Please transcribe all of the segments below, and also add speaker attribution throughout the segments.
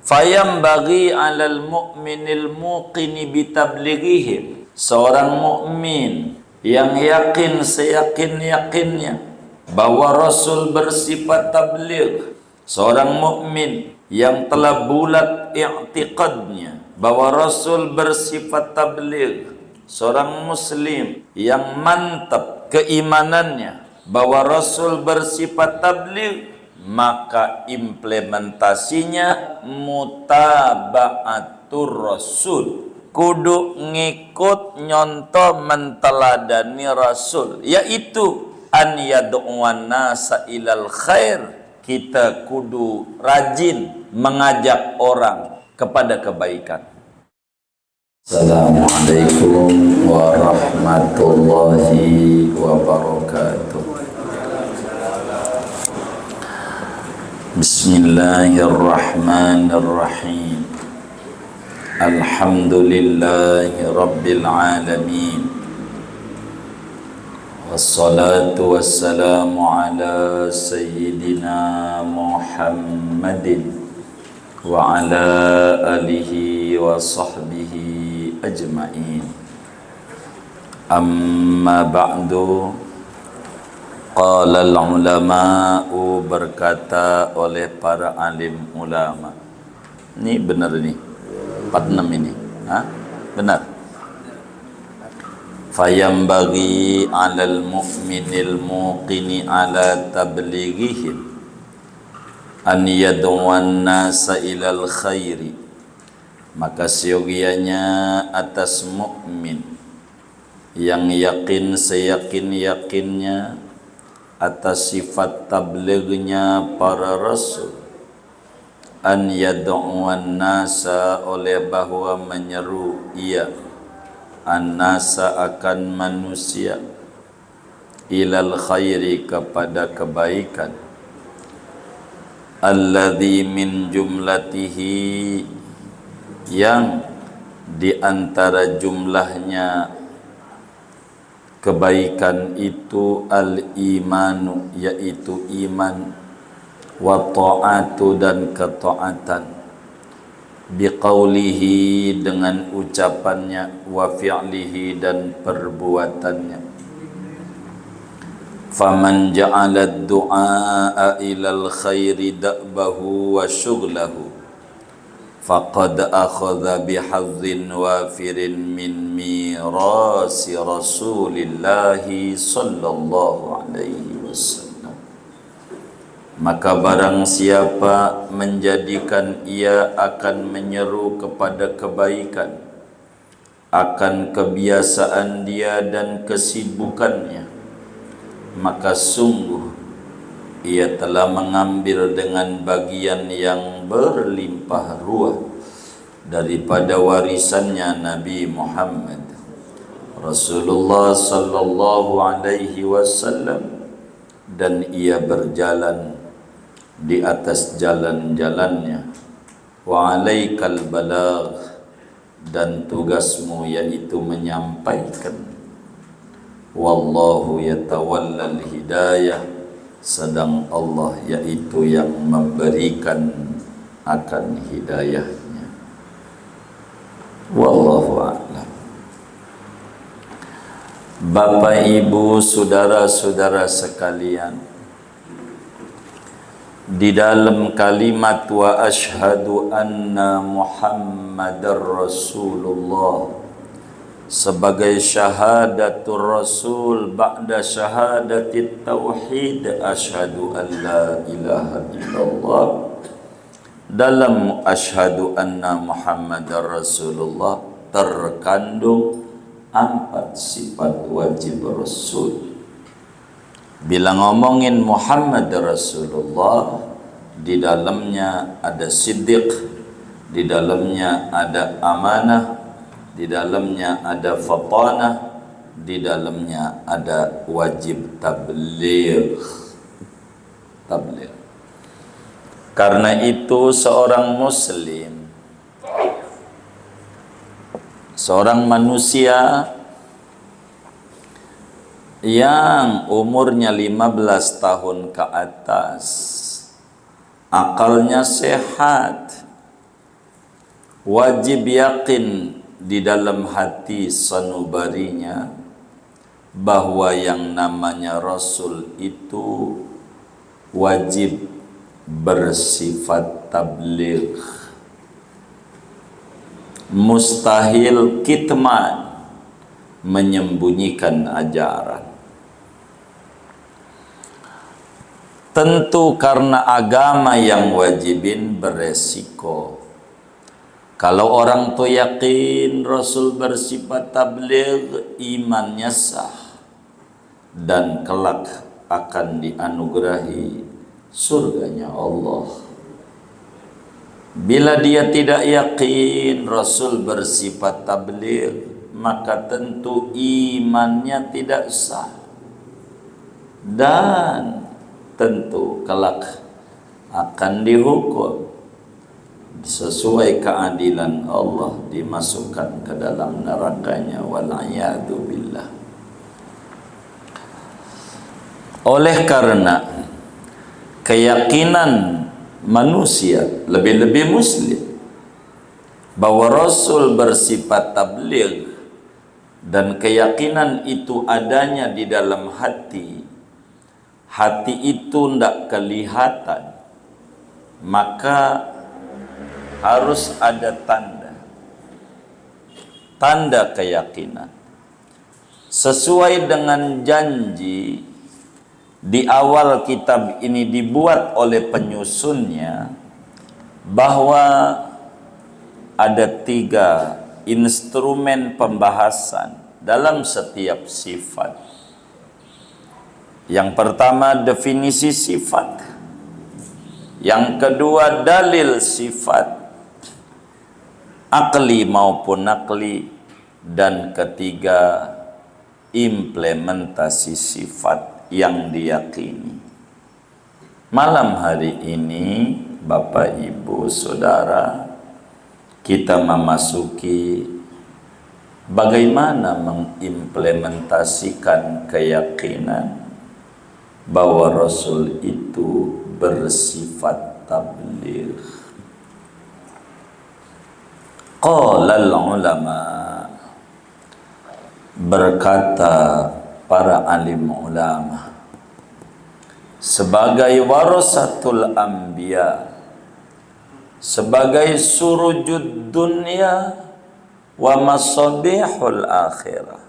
Speaker 1: Fayam bagi 'alal mu'minil muqini bitablighihim. Seorang mukmin yang yakin seyakin-yakinnya bahwa Rasul bersifat tabligh, seorang mukmin yang telah bulat i'tiqadnya bahwa Rasul bersifat tabligh, seorang muslim yang mantap keimanannya bahwa Rasul bersifat tabligh, maka implementasinya mutaba'atur Rasul, kudu ngikut nyontoh menteladani Rasul, yaitu an yad'uwan nasa ilal khair. Kita kudu rajin mengajak orang kepada kebaikan. Assalamualaikum warahmatullahi wabarakatuh. Bismillahirrahmanirrahim. Alhamdulillahi rabbil alamin. Wassalatu wassalamu ala sayyidina Muhammadin wa ala alihi wa sahbihi ajma'in. Amma ba'du. Qala al-ulama'u, berkata oleh para alim ulama. Ini benar ini 46 ini, benar. Fayambagi 'alal mu'minil muqini 'ala tablighihim an yad'uwan nasa ilal khairi. Maka siogianya atas mukmin yang yakin seyakin-yakinnya atas sifat tablighnya para rasul, an yad'uwan nasa, oleh bahwa menyeru ia an-nasa akan manusia, ilal khairi kepada kebaikan, alladzi min jumlatihi, yang di antara jumlahnya kebaikan itu al-imanu, yaitu iman, wa ta'atu, dan ketaatan, biqaulihi, dengan ucapannya, wa fi'lihi, dan perbuatannya. Faman ja'ala ad-du'a ilal khairi da'bahu wa syughlahu faqad akhadha bihazzin wafirin min mirasi Rasulillahi sallallahu alaihi wasallam. Maka barang siapa menjadikan ia akan menyeru kepada kebaikan akan kebiasaan dia dan kesibukannya, maka sungguh ia telah mengambil dengan bagian yang berlimpah ruah daripada warisannya Nabi Muhammad Rasulullah sallallahu alaihi wasallam, dan ia berjalan di atas jalan-jalannya. Wa alaikal balagh, dan tugasmu yaitu menyampaikan. Wallahu yatawallal hidayah, sedang Allah yaitu yang memberikan akan hidayahnya. Wallahu a'lam. Bapak, Ibu, saudara-saudara sekalian, di dalam kalimat wa asyhadu anna Muhammadar Rasulullah sebagai syahadatul Rasul ba'da syahadatit tauhid, asyhadu an la ilaha illallah, dalam asyhadu anna Muhammadar Rasulullah terkandung 4 sifat wajib Rasul. Bila ngomongin Muhammad Rasulullah, di dalamnya ada siddiq, di dalamnya ada amanah, di dalamnya ada fatanah, di dalamnya ada wajib tabligh. Karena itu seorang muslim, seorang manusia yang umurnya 15 tahun ke atas, akalnya sehat, wajib yakin di dalam hati sanubarinya bahwa yang namanya Rasul itu wajib bersifat tabligh, mustahil kitman, menyembunyikan ajaran. Tentu karena agama yang wajibin beresiko. Kalau orang tuh yakin Rasul bersifat tabligh, imannya sah dan kelak akan dianugerahi surganya Allah. Bila dia tidak yakin Rasul bersifat tabligh, maka tentu imannya tidak sah dan tentu kelak akan dihukum sesuai keadilan Allah, dimasukkan ke dalam nerakanya, wal'iyadu billah. Oleh karena keyakinan manusia, lebih-lebih muslim, bahwa Rasul bersifat tabligh dan keyakinan itu adanya di dalam hati, hati itu tidak kelihatan, maka harus ada tanda keyakinan sesuai dengan janji di awal kitab ini dibuat oleh penyusunnya, bahwa ada 3 instrumen pembahasan dalam setiap sifat. Yang pertama definisi sifat, yang kedua dalil sifat akli maupun nakli, dan ketiga implementasi sifat yang diyakini. Malam hari ini Bapak Ibu Saudara, kita memasuki bagaimana mengimplementasikan keyakinan bahwa Rasul itu bersifat tabligh. Qala ulama, berkata para alim ulama, sebagai warasatul anbiya, sebagai surujud dunya wa masabihul akhirah.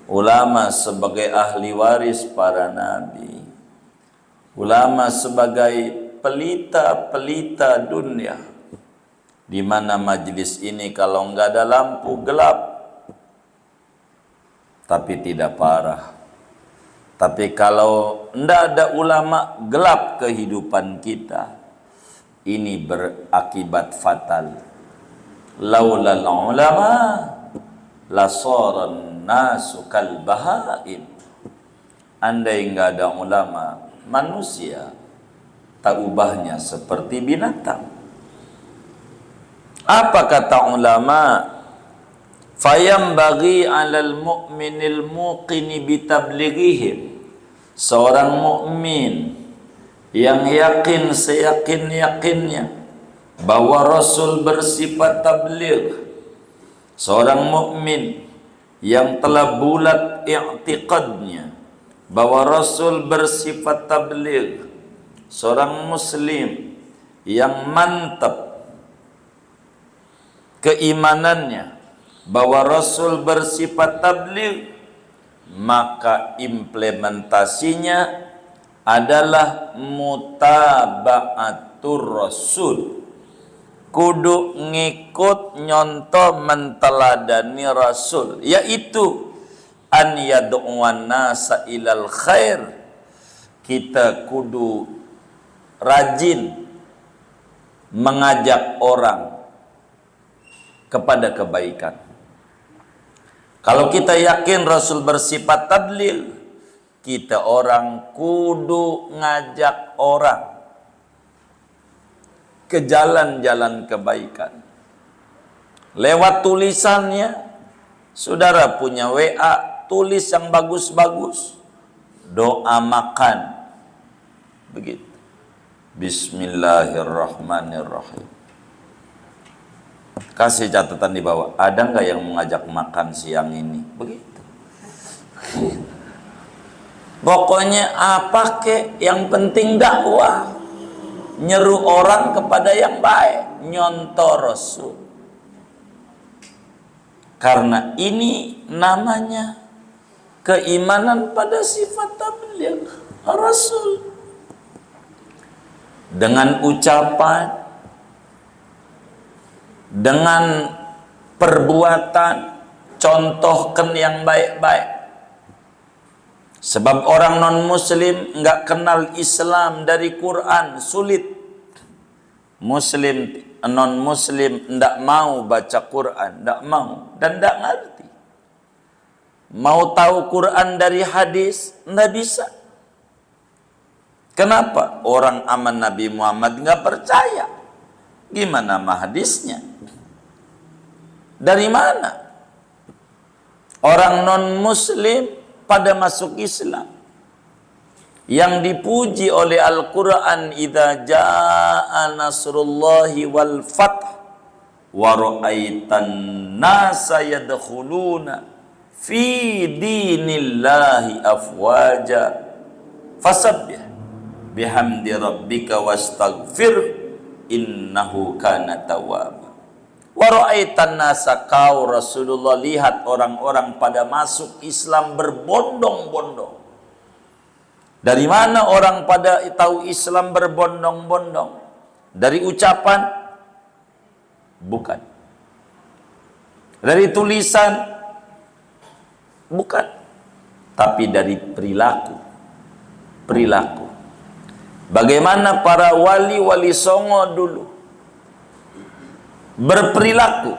Speaker 1: Ulama sebagai ahli waris para nabi, ulama sebagai pelita-pelita dunia, di mana majlis ini kalau enggak ada lampu gelap, tapi tidak parah. Tapi kalau enggak ada ulama, gelap kehidupan kita. Ini berakibat fatal. Laulal ulama lasaran nasu kal bahaim. Andai enggak ada ulama, manusia tak ubahnya seperti binatang. Apa kata ulama? Fayambaghi 'alal mu'minil muqini bitablighihim. Seorang mukmin yang yakin seyakin-yakinnya bahwa Rasul bersifat tabligh, seorang mukmin yang telah bulat i'tiqadnya bahwa Rasul bersifat tabligh, seorang muslim yang mantap keimanannya bahwa Rasul bersifat tabligh, maka implementasinya adalah mutaba'atur Rasul. Kudu ngikut nyontoh menteladani Rasul, yaitu an yad'uwan nasa ilal khair. Kita kudu rajin mengajak orang kepada kebaikan. Kalau kita yakin Rasul bersifat tabligh, kita orang kudu ngajak orang ke jalan-jalan kebaikan. Lewat tulisannya, saudara punya WA, tulis yang bagus-bagus. Doa makan. Begitu. Bismillahirrahmanirrahim. Kasih catatan di bawah, ada nggak yang mengajak makan siang ini? Begitu. Pokoknya apa kek, yang penting dakwah, nyeru orang kepada yang baik, nyontoh Rasul. Karena ini namanya keimanan pada sifat tabligh Rasul. Dengan ucapan, dengan perbuatan, contohkan yang baik-baik. Sebab orang non-muslim nggak kenal Islam dari Quran, sulit. Muslim, non-muslim ndak mau baca Quran, ndak mau dan ndak ngerti. Mau tahu Quran dari hadis, ndak bisa. Kenapa? Orang aman Nabi Muhammad nggak percaya. Gimana mah hadisnya? Dari mana? Orang non-muslim pada masuk Islam. Yang dipuji oleh Al-Quran, idza jaa nasrullahi wal fath wa ra'aitan nasa yadkhuluna fi dinillahi afwaja fasabbih bihamdi rabbika wastaghfir innahu kana tawwaba. Wa ra'aitan nasa, kau Rasulullah lihat orang-orang pada masuk Islam berbondong-bondong. Dari mana orang pada tahu Islam berbondong-bondong? Dari ucapan? Bukan. Dari tulisan? Bukan. Tapi dari perilaku. Perilaku. Bagaimana para wali-wali songo dulu berperilaku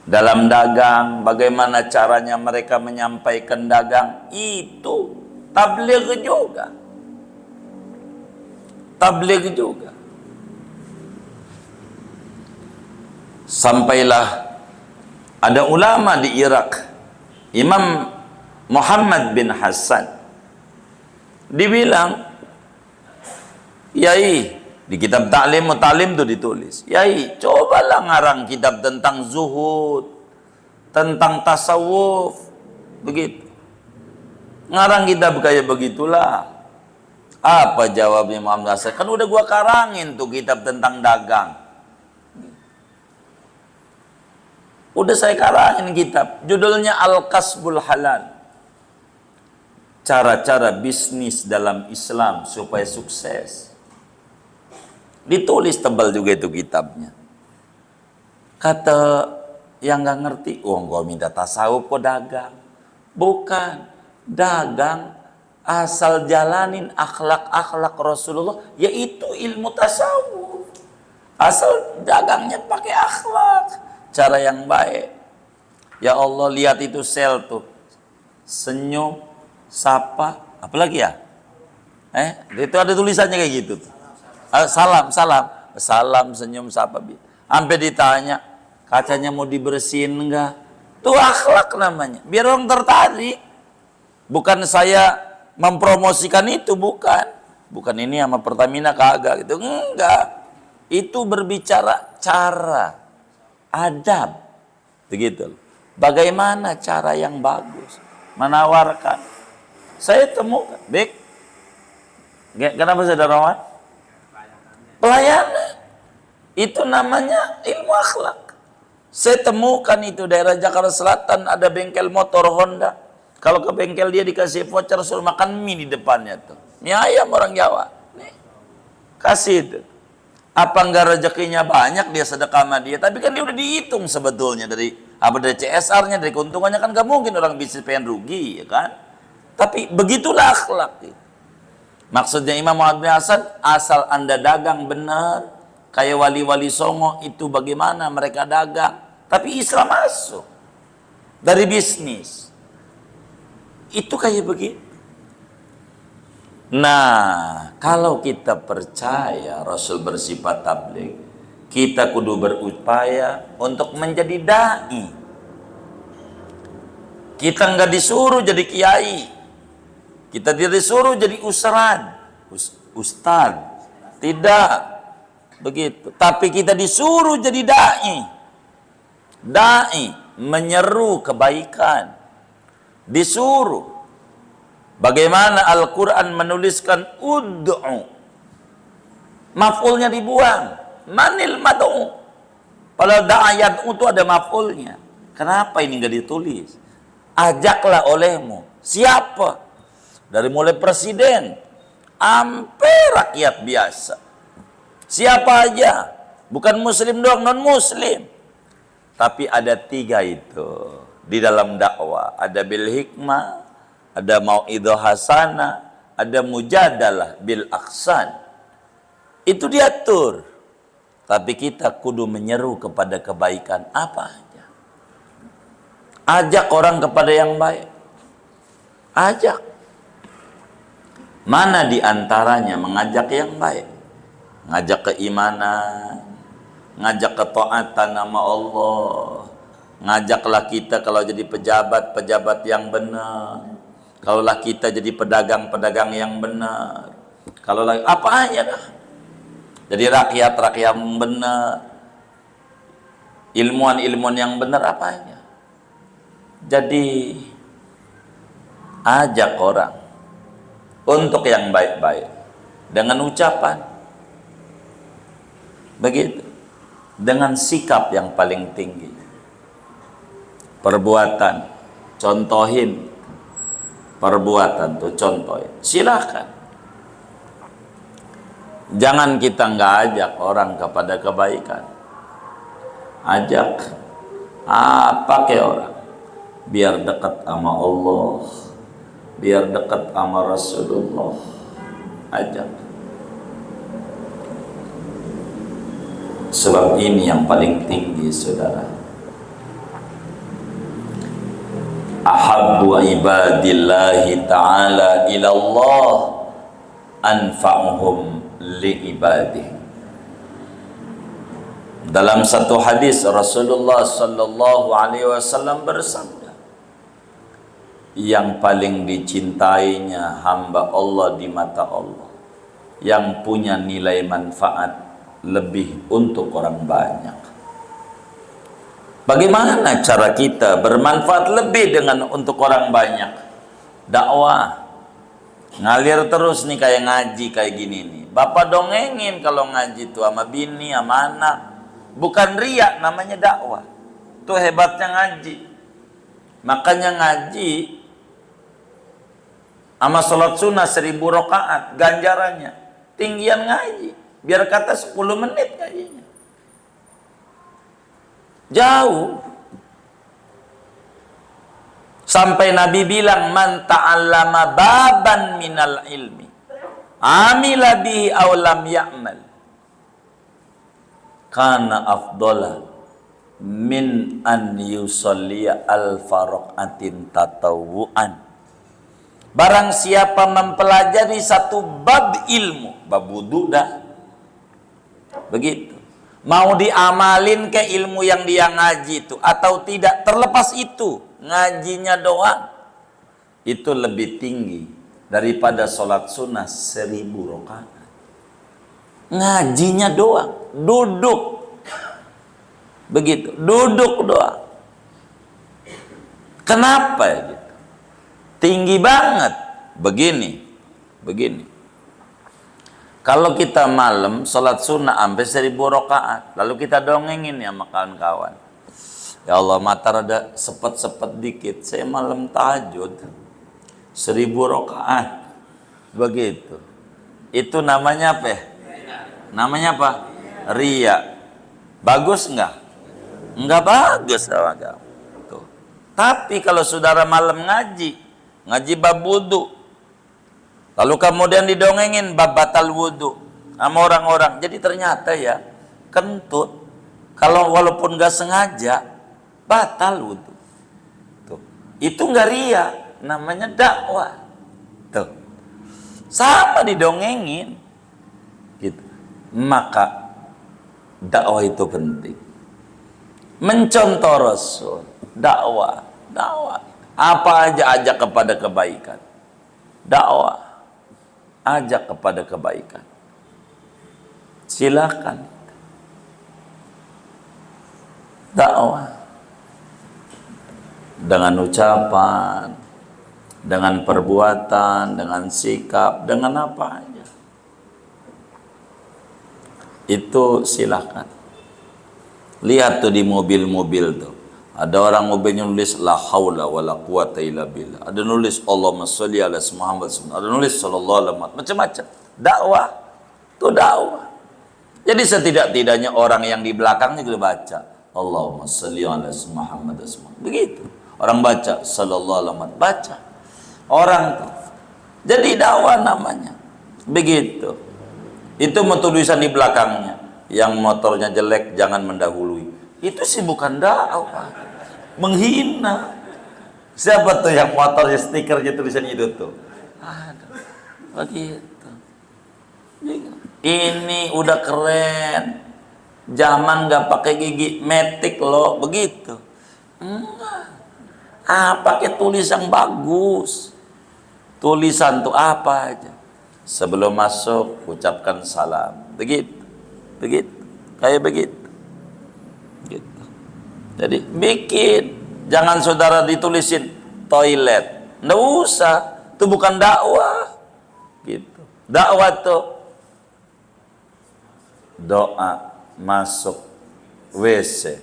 Speaker 1: dalam dagang, bagaimana caranya mereka menyampaikan dagang, itu tabligh juga. Tabligh juga. Sampailah ada ulama di Irak, Imam Muhammad bin Hassan, dibilang, Yai, di kitab Ta'lim Mutalim itu ditulis, Yai, cobalah ngarang kitab tentang zuhud, tentang tasawuf, begitu. Ngarang kitab kayak begitulah. Apa jawabnya Muhammad Hasan? Kan udah gua karangin tuh kitab tentang dagang. Udah saya karangin kitab, judulnya Al-Kasbul Halal. Cara-cara bisnis dalam Islam supaya sukses. Ditulis tebal juga itu kitabnya. Kata yang nggak ngerti, oh gua minta tasawuf kok dagang. Bukan, dagang asal jalanin akhlak-akhlak Rasulullah, yaitu ilmu tasawuf. Asal dagangnya pakai akhlak, cara yang baik. Ya Allah, lihat itu sel tuh, senyum, sapa, apalagi ya? Itu ada tulisannya kayak gitu tuh. Salam, senyum, sapa. Sampai ditanya, kacanya mau dibersihin enggak? Itu akhlak namanya. Biar orang tertarik. Bukan saya mempromosikan itu, bukan. Bukan ini sama Pertamina kagak gitu. Enggak. Itu berbicara cara, adab. Begitu. Bagaimana cara yang bagus menawarkan. Saya temukan, Bek. Kenapa Saudara Rahmat? Pelayanan. Itu namanya ilmu akhlak. Saya temukan itu daerah Jakarta Selatan ada bengkel motor Honda. Kalau ke bengkel dia dikasih voucher suruh makan mie di depannya tuh. Mie ayam orang Jawa. Nih. Kasih itu. Apa enggak rezekinya banyak dia sedekah sama dia, tapi kan dia udah dihitung sebetulnya dari CSR-nya, dari keuntungannya, kan gak mungkin orang bisnis pengen rugi, ya kan? Tapi begitulah akhlak. Maksudnya Imam Muhammad bin Hasan, asal Anda dagang benar, kayak wali-wali songo itu bagaimana mereka dagang, tapi Islam masuk dari bisnis. Itu kayak begitu. Nah, kalau kita percaya Rasul bersifat tabligh, kita kudu berupaya untuk menjadi dai. Kita nggak disuruh jadi kiai, kita disuruh jadi ustad, tidak begitu. Tapi kita disuruh jadi dai, Dai menyeru kebaikan, disuruh. Bagaimana Al-Quran menuliskan ud'u, maf'ulnya dibuang, manil mad'u, padahal da'ayat itu ada maf'ulnya. Kenapa ini nggak ditulis? Ajaklah olehmu. Siapa? Dari mulai presiden sampai rakyat biasa, siapa aja, bukan muslim doang, non muslim. Tapi ada 3 itu di dalam dakwah. Ada bil hikmah, ada mau'idhah hasanah, ada mujadalah bil ahsan. Itu diatur. Tapi kita kudu menyeru kepada kebaikan apa aja. Ajak orang kepada yang baik. Ajak. Mana di antaranya mengajak yang baik? Ngajak keimanan, ngajak ketaatan nama Allah. Ngajaklah kita kalau jadi pejabat yang benar. Kalaulah kita jadi pedagang yang benar. Kalau lagi apa aja dah. Jadi rakyat yang benar. Ilmuwan yang benar apa aja. Jadi ajak orang untuk yang baik-baik dengan ucapan. Begitu. Dengan sikap yang paling tinggi. Perbuatan, contohin. Perbuatan tuh contohin. Silakan. Jangan kita nggak ajak orang kepada kebaikan. Ajak. Pakai orang. Biar dekat sama Allah. Biar dekat sama Rasulullah. Ajak. Sebab ini yang paling tinggi, saudara. Ahabbu ibadillahi ta'ala ilallah anfa'uhum li'ibadih. Dalam satu hadis Rasulullah sallallahu alaihi wasallam bersabda, yang paling dicintainya hamba Allah di mata Allah, yang punya nilai manfaat lebih untuk orang banyak. Bagaimana cara kita bermanfaat lebih untuk orang banyak? Dakwah. Ngalir terus nih kayak ngaji kayak gini nih. Bapak dongengin kalau ngaji tuh sama bini, sama anak. Bukan riak, namanya dakwah. Tuh hebatnya ngaji. Makanya ngaji sama sholat sunnah 1000 rakaat ganjarannya. Tinggian ngaji. Biar kata 10 menit ngajinya. Jauh. Sampai Nabi bilang, man ta'allama baban minal ilmi amila bihi aw lam ya'mal kana afdala min an yusalliya alfa rak'atin tatawu'an. Barang siapa mempelajari satu bab ilmu, bab wudu dah, begitu, mau diamalin ke ilmu yang dia ngaji itu atau tidak, terlepas itu, ngajinya doang, itu lebih tinggi daripada sholat sunnah 1000 rakaat. Ngajinya doang, duduk, begitu, duduk doang. Kenapa gitu? Tinggi banget. Begini. Kalau kita malam sholat sunnah sampai 1000 rakaat, lalu kita dongengin ya sama kawan-kawan. Ya Allah, mata rada sepet-sepet dikit, saya malam tahajud 1000 rakaat. Begitu. Itu namanya apa? Namanya apa? Ria. Bagus enggak? Enggak bagus sama kamu. Tuh. Tapi kalau saudara malam ngaji bab wudu, lalu kemudian didongengin bab batal wudu sama orang-orang, jadi ternyata ya kentut, kalau walaupun gak sengaja batal wudu. Tuh. Itu nggak ria, namanya dakwah. Tuh. Sama didongengin gitu. Maka dakwah itu penting. Mencontoh Rasul, dakwah. Apa aja ajak kepada kebaikan. Dakwah. Ajak kepada kebaikan. Silakan. Dakwah. dengan ucapan, dengan perbuatan, dengan sikap, dengan apa aja. Itu silahkan. Lihat tuh di mobil-mobil tuh. Ada orang mobilnya nulis la haula wala quwata illa billah. Ada nulis Allahumma sholli ala Muhammad. Ada nulis sallallahu alaihi wasallam. Macam-macam. Dakwah. Itu dakwah. Jadi setidak-tidaknya orang yang di belakangnya juga baca Allahumma sholli ala Muhammad. Begitu. Orang baca sallallahu alaihi wasallam. Baca. Orang tuh. Jadi dakwah namanya. Begitu. Itu tulisan di belakangnya. Yang motornya jelek jangan mendahului. Itu sih bukan dakwah. Menghina. Siapa tuh yang motornya stikernya tulisan itu tuh? Aduh, begitu. Ini udah keren. Zaman nggak pakai gigi metik loh, begitu. Enggak. Pakai tulis yang bagus. Tulisan tuh apa aja. Sebelum masuk ucapkan salam. Begitu. Begitu. Kayak begitu. Gitu. Jadi bikin, jangan saudara ditulisin toilet, nggak usah, itu bukan dakwah. Gitu. Dakwah tuh doa masuk WC.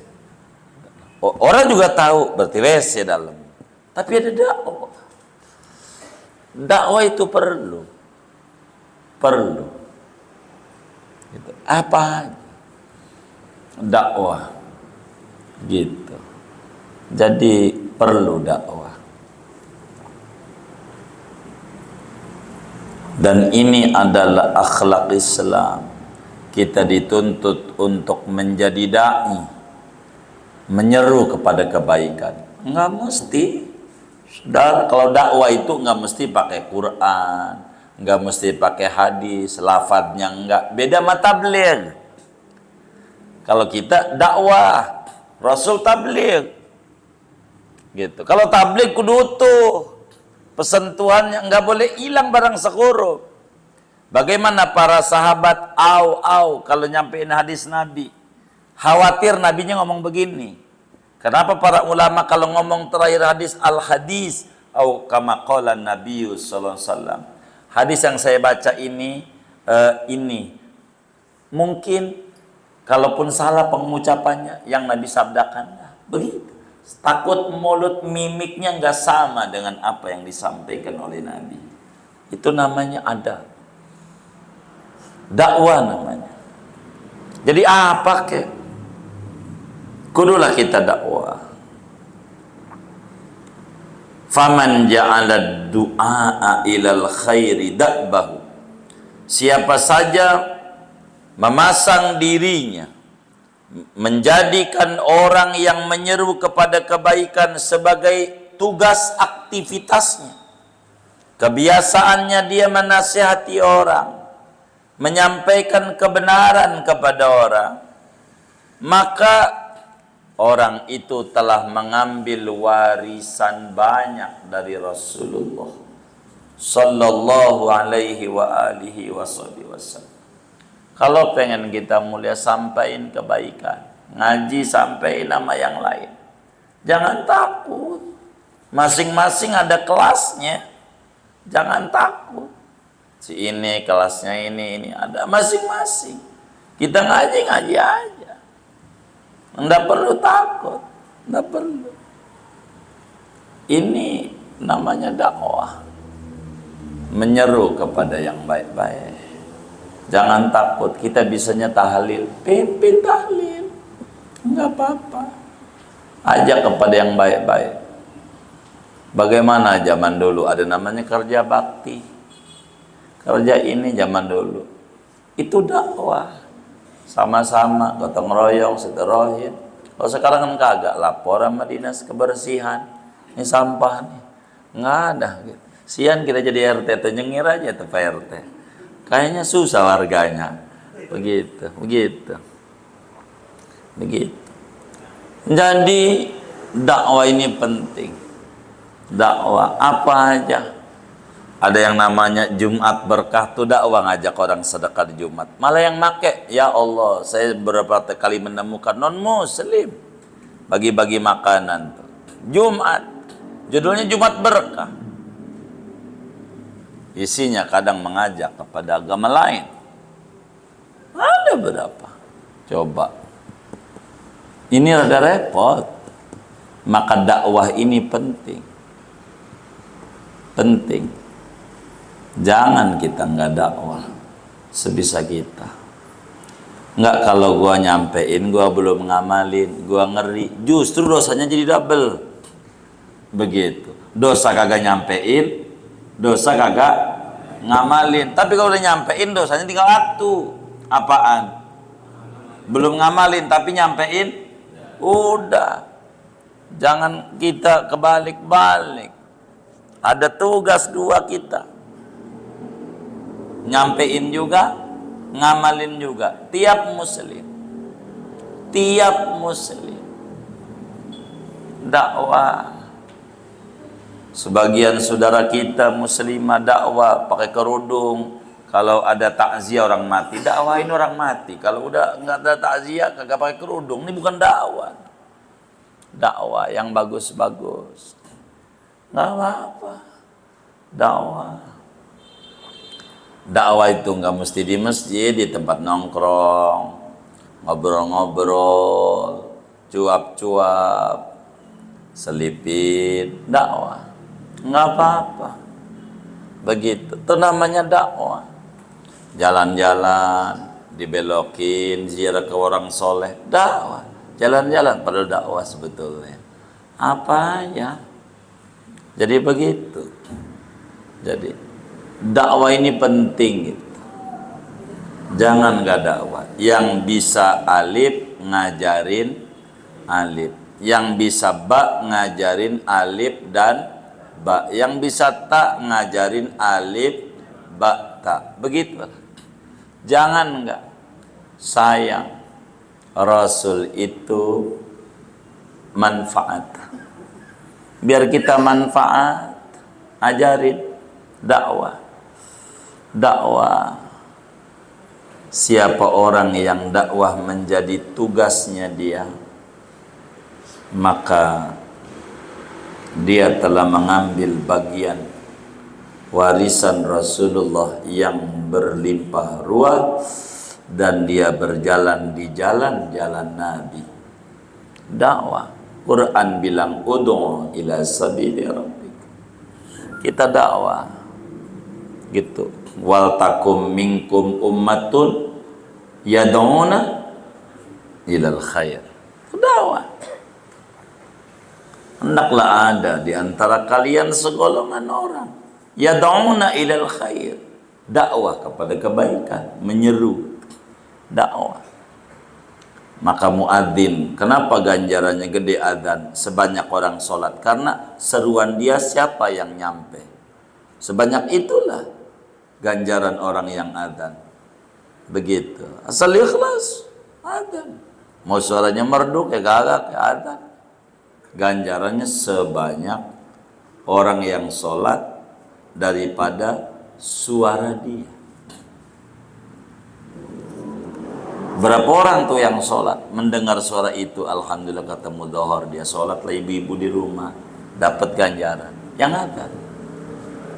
Speaker 1: Orang juga tahu berarti WC dalam. Tapi ada dakwah. Dakwah itu perlu. Gitu. Apa? Dakwah. Gitu. Jadi perlu dakwah. Dan ini adalah akhlak Islam. Kita dituntut untuk menjadi dai, menyeru kepada kebaikan. Enggak mesti. Kalau dakwah itu enggak mesti pakai Quran, enggak mesti pakai hadis, lafadznya enggak. Beda sama tabligh. Kalau kita dakwah, Rasul tabligh. Gitu. Kalau tabligh kudu utuh. Pesentuhannya enggak boleh hilang barang sekuru. Bagaimana para sahabat kalau nyampein hadis Nabi? Khawatir Nabinya ngomong begini. Kenapa para ulama kalau ngomong terakhir hadis al-hadis au kama qala Nabi sallallahu alaihi wasallam. Hadis yang saya baca ini mungkin kalaupun salah pengucapannya yang Nabi sabdakan, begitu. Takut mulut mimiknya nggak sama dengan apa yang disampaikan oleh Nabi. Itu namanya adab. Dakwah namanya. Jadi apa ke? Kudulah kita dakwah. Faman ja'ala du'a ilal khairi da'bahu. Siapa saja memasang dirinya, menjadikan orang yang menyeru kepada kebaikan sebagai tugas aktivitasnya, kebiasaannya dia menasihati orang, menyampaikan kebenaran kepada orang, maka orang itu telah mengambil warisan banyak dari Rasulullah sallallahu alaihi wa alihi wasallam. Kalau pengen kita mulia, sampaikan kebaikan. Ngaji sampai nama yang lain. Jangan takut. Masing-masing ada kelasnya. Jangan takut. Si ini kelasnya ini ada masing-masing. Kita ngaji aja. Nggak perlu takut. Nggak perlu. Ini namanya dakwah. Menyeru kepada yang baik-baik. Jangan takut, kita bisanya tahlil, pimpin tahlil, enggak apa-apa. Ajak kepada yang baik-baik. Bagaimana zaman dulu ada namanya kerja bakti. Kerja ini zaman dulu. Itu dakwah. Sama-sama gotong royong, silaturahim. Kalau sekarang kan kagak, laporan sama dinas kebersihan. Ini sampah nih. Enggak ada gitu. Sian kita jadi RT, nyengir aja tuh Pak RT. Kayaknya susah warganya. Begitu. Jadi dakwah ini penting. Dakwah apa aja. Ada yang namanya Jumat berkah tuh dakwah, ngajak orang sedekah di Jumat. Malah yang make, ya Allah, saya beberapa kali menemukan non muslim bagi-bagi makanan tuh. Jumat. Judulnya Jumat Berkah. Isinya kadang mengajak kepada agama lain. Ada berapa? Coba. Ini rada repot. Maka dakwah ini penting. Penting. Jangan kita nggak dakwah sebisa kita. Nggak, kalau gua nyampein, gua belum ngamalin, gua ngeri. Justru dosanya jadi double. Begitu. Dosa kagak nyampein, dosa kagak ngamalin. Tapi kalau udah nyampein, dosanya tinggal satu. Apaan? Belum ngamalin tapi nyampein, udah. Jangan kita kebalik-balik. Ada tugas dua kita. Nyampein juga, ngamalin juga. Tiap muslim dakwah. Sebagian saudara kita muslimah dakwah pakai kerudung. Kalau ada takziah orang mati, dakwahin orang mati. Kalau udah nggak ada takziah, kagak pakai kerudung. Ini bukan dakwah. Dakwah yang bagus-bagus. Nggak apa-apa. Dakwah. Dakwah itu nggak mesti di masjid, di tempat nongkrong, ngobrol-ngobrol, cuap-cuap, selipin. Dakwah. Nggak apa-apa. Begitu. Itu namanya dakwah. Jalan-jalan, dibelokin, ziarah ke orang soleh, dakwah. Jalan-jalan padahal dakwah sebetulnya. Apa ya? Jadi begitu. Jadi dakwah ini penting gitu. Jangan nggak dakwah. Yang bisa alif ngajarin alif. Yang bisa ba ngajarin alif dan ba. Yang bisa ta ngajarin alif ba ta. Begitu. Jangan enggak. Sayang. Rasul itu manfaat. Biar kita manfaat, ajarin dakwah. Dakwah. Siapa orang yang dakwah menjadi tugasnya dia, maka dia telah mengambil bagian warisan Rasulullah yang berlimpah ruah, dan dia berjalan di jalan-jalan Nabi. Dakwah. Quran bilang ud'u ila sabili rabbik. Kita dakwah. Gitu. Wal takum minkum ummatun yad'una ilal khair. Dakwah. Hendaklah ada di antara kalian segolongan orang yad'una ilal khair. Dakwah kepada kebaikan, menyeru. Dakwah. Maka muadzin, kenapa ganjarannya gede adzan sebanyak orang sholat? Karena seruan dia siapa yang nyampe. Sebanyak itulah ganjaran orang yang adzan. Begitu. Asal ikhlas, adzan. Mau suaranya merdu kayak gagak kayak adzan. Ganjarannya sebanyak orang yang sholat daripada suara dia. Berapa orang tuh yang sholat mendengar suara itu, alhamdulillah ketemu dohor, dia sholat lah ibu-ibu di rumah, dapat ganjaran. Yang ada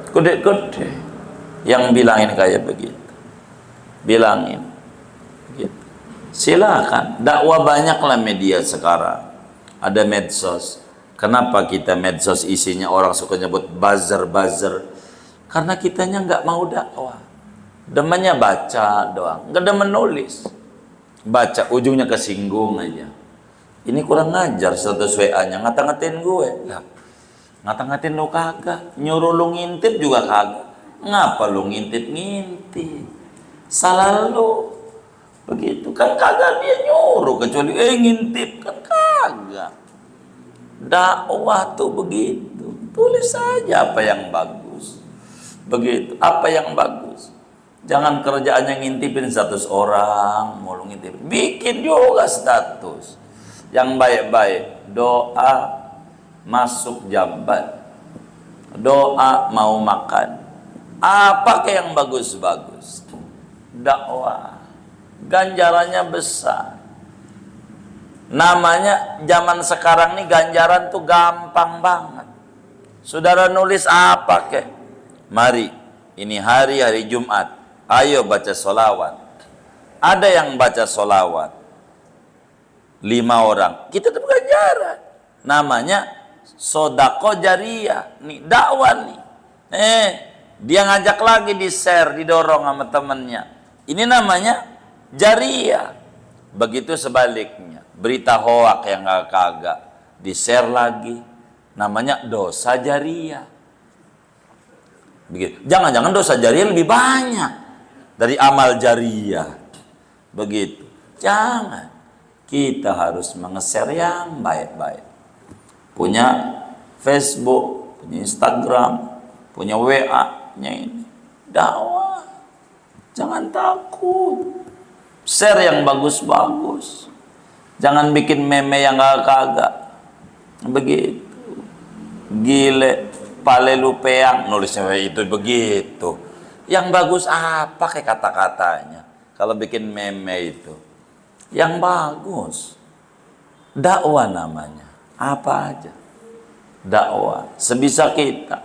Speaker 1: gede-gede yang bilangin kayak begitu, bilangin gitu. Silakan dakwah, banyaklah media sekarang, ada medsos. Kenapa kita medsos isinya orang suka nyebut buzzer? Karena kitanya nggak mau dakwah, demennya baca doang, nggak demen nulis. Baca ujungnya kesinggung aja. Ini kurang ngajar status WA-nya, ngata-ngatain gue. Lah, ngata-ngatain lu kagak, nyuruh lu ngintip juga kagak. Ngapa lu ngintip? Salah lu. Begitu kan kagak dia nyuruh, kecuali ngintip kan kagak. Dakwah tuh begitu. Tulis saja apa yang bagus. Begitu, apa yang bagus. Jangan kerjaannya ngintipin status orang, mulu ngintip. Bikin juga status yang baik-baik. Doa masuk jabat, doa mau makan. Apa yang bagus-bagus? Dakwah, ganjarannya besar. Namanya zaman sekarang nih ganjaran tuh gampang banget. Saudara nulis apa kek? Mari, ini hari Jumat. Ayo baca solawat. Ada yang baca solawat 5 orang, kita dapat ganjaran. Namanya sodako jariyah. Nih dakwah nih. Dia ngajak lagi di share, didorong sama temennya. Ini namanya jariyah. Begitu sebaliknya, berita hoak yang kagak di share lagi, namanya dosa jariyah. Begitu. Jangan-jangan dosa jariyah lebih banyak dari amal jariyah. Begitu. Jangan. Kita harus nge-share yang baik-baik. Punya Facebook, punya Instagram, punya WA, punya ini. Dakwah. Jangan takut. Share yang bagus-bagus. Jangan bikin meme yang kagak. Begitu. Gile, pale lupeang, nulisnya itu begitu. Yang bagus apa kayak kata-katanya? Kalau bikin meme itu yang bagus, dakwah namanya. Apa aja dakwah sebisa kita.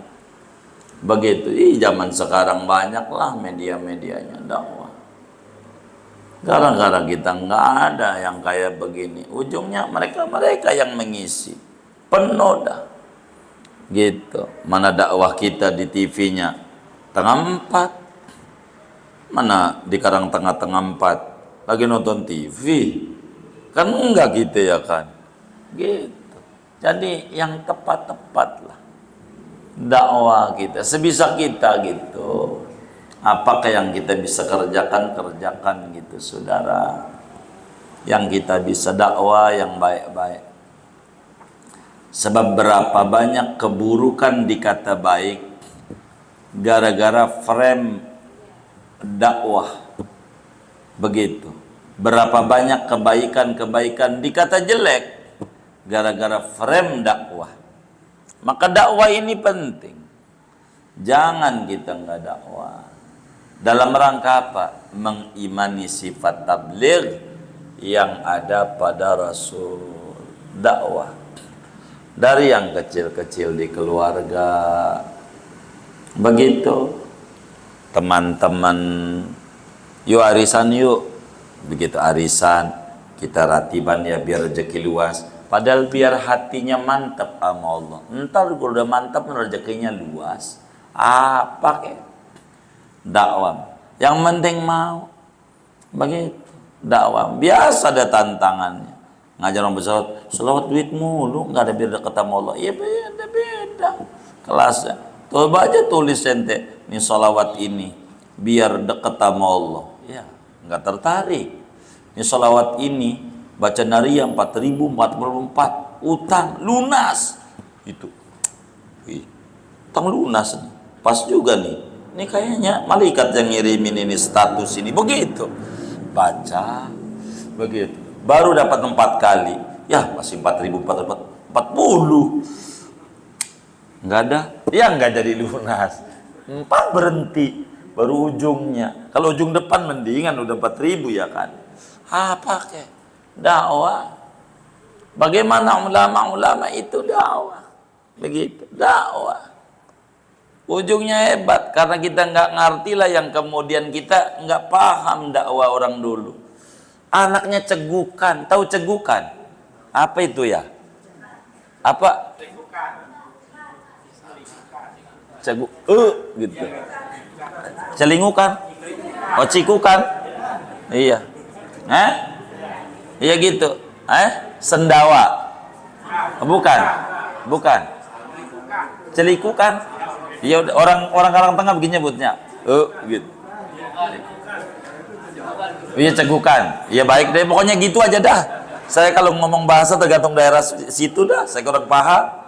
Speaker 1: Begitu. Zaman sekarang banyaklah media-medianya dakwah. Gara-gara kita nggak ada yang kayak begini, ujungnya mereka yang mengisi penuh dah. Gitu. Mana dakwah kita di TV-nya tengah 4, mana di Karang tengah 4 lagi nonton TV, kan enggak gitu ya kan, gitu. Jadi yang tepat-tepat lah dakwah kita sebisa kita gitu. Apakah yang kita bisa kerjakan gitu saudara, yang kita bisa dakwah yang baik-baik. Sebab berapa banyak keburukan dikata baik gara-gara frame dakwah. Begitu. Berapa banyak kebaikan-kebaikan dikata jelek gara-gara frame dakwah. Maka dakwah ini penting. Jangan kita nggak dakwah. Dalam rangka apa? Mengimani sifat tabligh yang ada pada Rasul. Dakwah dari yang kecil-kecil di keluarga. Begitu. Teman-teman, yuk arisan yuk. Begitu arisan, kita ratiban ya biar rezeki luas. Padahal biar hatinya mantap sama Allah. Entar kalau udah mantap rezekinya luas. Apa kek? Dakwah. Yang penting mau. Begitu. Dakwah. Biasa ada tantangannya. Ngajar orang besar, selawat duit mulu, nggak ada biar dekat sama Allah. Iya beda. Kelasnya. Coba aja tulis ente, nih sholawat ini biar deket sama Allah. Ya, nggak tertarik. Nih sholawat ini baca nariyah 4044, utang lunas. Itu. Utang lunas nih. Pas juga nih. Ini kayaknya malaikat yang ngirimin ini status ini. Begitu. Baca. Begitu. Baru dapat 4 kali. Ya, masih 4040. Nggak ada, ya nggak jadi lunas. 4 berhenti, baru ujungnya. Kalau ujung depan mendingan udah 4000 ya kan. Apa kek? Dakwah. Bagaimana ulama-ulama itu dakwah. Begitu, dakwah. Ujungnya hebat karena kita nggak ngerti lah yang kemudian kita nggak paham dakwah orang dulu. Anaknya cegukan, tahu cegukan? Apa itu ya? Apa? Cegu, gitu. Celingukan, cikukan, iya, iya gitu, sendawa, bukan, celikukan, iya orang Karang Tengah begini nyebutnya, gitu, iya cegukan, iya baik deh, pokoknya gitu aja dah. Saya kalau ngomong bahasa tergantung daerah situ dah, saya kurang paham.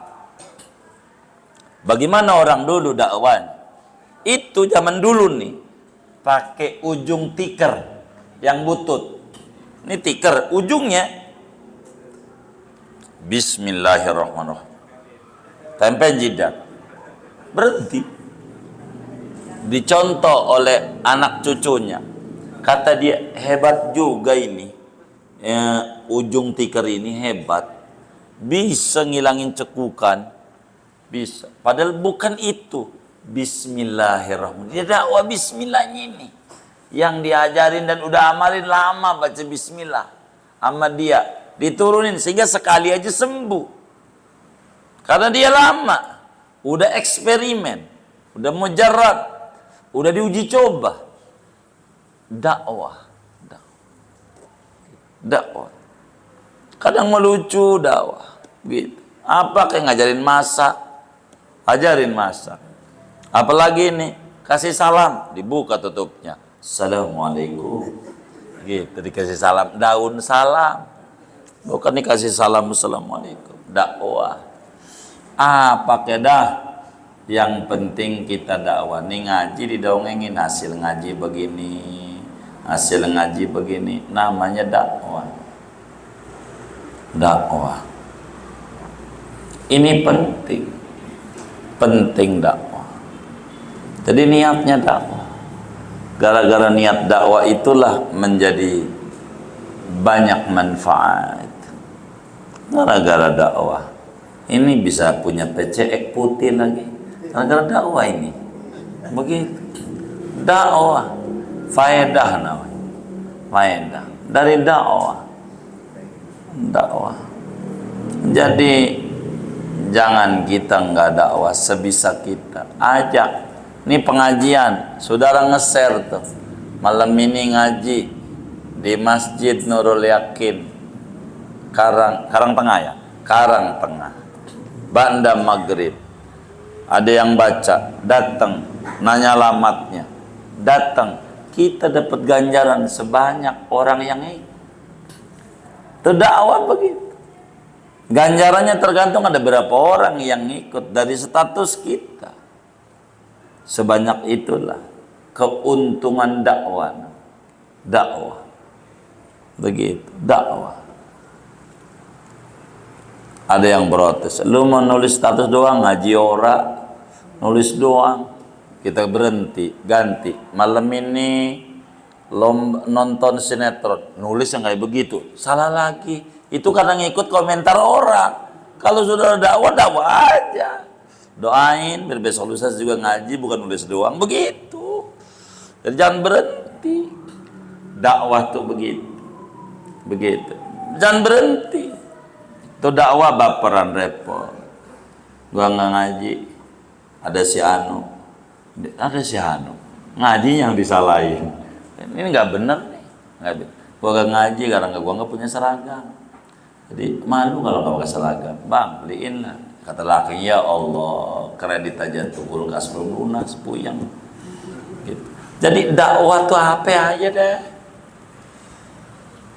Speaker 1: Bagaimana orang dulu dakwah? Itu zaman dulu nih, pakai ujung tikar yang butut. Ini tikar, ujungnya Bismillahirrahmanirrahim. Tempel jidat. Berhenti. Dicontoh oleh anak cucunya. Kata dia, hebat juga ini. ujung tikar ini hebat, bisa ngilangin cekukan, bisa. Padahal bukan itu. Bismillahirrahmanirrahim. Dia dakwah bismillahnya ini yang diajarin dan udah amalin lama baca bismillah sama dia, diturunin sehingga sekali aja sembuh. Karena dia lama, udah eksperimen, udah mujarrad, udah diuji coba. Dakwah. Kadang melucu dakwah gitu. Apa kayak ngajarin masak, ajarin masak. Apalagi ini kasih salam, dibuka tutupnya, assalamualaikum gitu, dikasih salam, daun salam, bukan dikasih salam assalamualaikum. Dakwah pakai dah, yang penting kita dakwah. Nih ngaji didongengin, hasil ngaji begini, hasil ngaji begini, namanya dakwah. Dakwah ini penting dakwah. Jadi niatnya dakwah. Gara-gara niat dakwah itulah menjadi banyak manfaat. Gara-gara dakwah ini bisa punya PCX putih lagi. Gara-gara dakwah ini. Begitu. Dakwah faedah namanya. Faedah dari dakwah. Dakwah. Jadi jangan kita nggak dakwah, sebisa kita ajak. Ini pengajian, saudara nge-share tuh, malam ini ngaji di Masjid Nurul Yakin, Karang Tengah ya, Karang Tengah, Banda Maghrib. Ada yang baca, datang, nanya alamatnya, datang, kita dapat ganjaran sebanyak orang yang ikut. Itu dakwah begitu. Ganjarannya tergantung ada berapa orang yang ikut dari status kita. Sebanyak itulah keuntungan dakwah. Dakwah. Begitu, dakwah. Ada yang protes, lu mau nulis status doang, ngaji ora, nulis doang. Kita berhenti, ganti. Malam ini nonton sinetron, nulis yang kayak begitu. Salah lagi. Itu karena ngikut komentar orang. Kalau sudah dakwah, dakwah aja. Doain biar besok lusa juga ngaji, bukan nulis doang. Begitu. Jadi jangan berhenti. Dakwah tuh begitu. Begitu. Jangan berhenti. Itu dakwah baperan repot. Gua nggak ngaji. Ada si Anu. Ngaji yang disalahin. Ini nggak bener nih. Gua nggak ngaji karena gua nggak punya seragam. Jadi malu kalau nggak pakai seragam. Bang, beliin lah. Kata laki, ya Allah, kredit aja tuh kulkas belum lunas, puyeng. Gitu. Jadi dakwah tuh apa aja deh.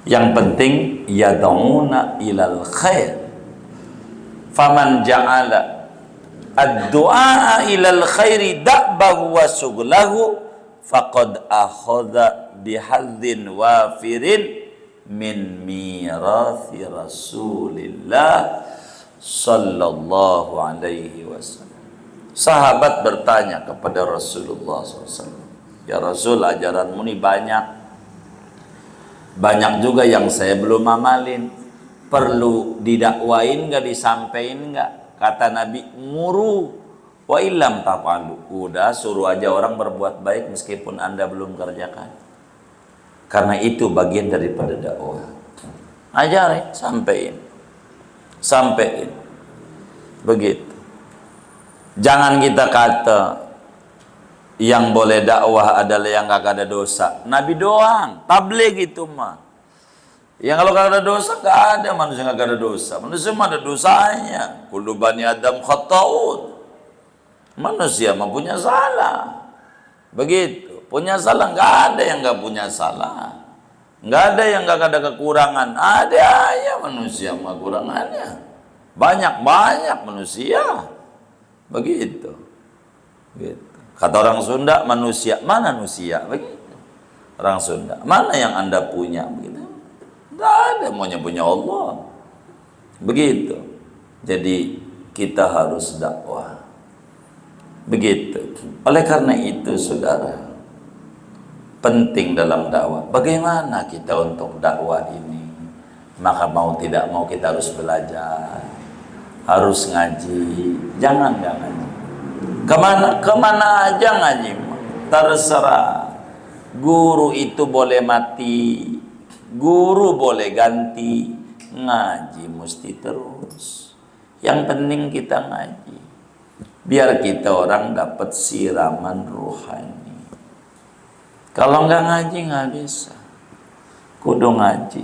Speaker 1: Yang penting yad'una ilal khair. Faman ja'ala ad-du'a ilal khairi da'bahu wa sughlahu faqad akhadha bihadzin wafirin min mirathi Rasulillah sallallahu alaihi wasallam. Sahabat bertanya kepada Rasulullah SAW, ya Rasul, ajaranmu ini banyak juga yang saya belum amalin, perlu didakwain nggak, disampaikan nggak? Kata Nabi, muru wa illam tafalu, udah suruh aja orang berbuat baik meskipun anda belum kerjakan, karena itu bagian daripada dakwah. Ajarin, sampein begitu. Jangan kita kata yang boleh dakwah adalah yang gak ada dosa. Nabi doang, tabligh itu mah. Yang kalau gak ada dosa, gak ada manusia gak ada dosa. Manusia mah ada dosanya. Kullu bani Adam khata'un. Manusia mah punya salah. Begitu, punya salah, gak ada yang gak punya salah. Nggak ada yang nggak ada kekurangan. Ada ya manusia mah kurangannya. Banyak manusia. Begitu. Gitu. Kata orang Sunda, manusia. Mana manusia? Begitu. Orang Sunda. Mana yang anda punya? Begitu. Nggak ada, maunya punya Allah. Begitu. Jadi kita harus dakwah. Begitu. Oleh karena itu saudara, penting dalam dakwah. Bagaimana kita untuk dakwah ini? maka mau tidak mau kita harus belajar, harus ngaji. Jangan nggak ngaji. Kemana aja ngaji, terserah. Guru itu boleh mati, guru boleh ganti, ngaji mesti terus. Yang penting kita ngaji, biar kita orang dapat siraman rohani. Kalau nggak ngaji nggak bisa, kudu ngaji.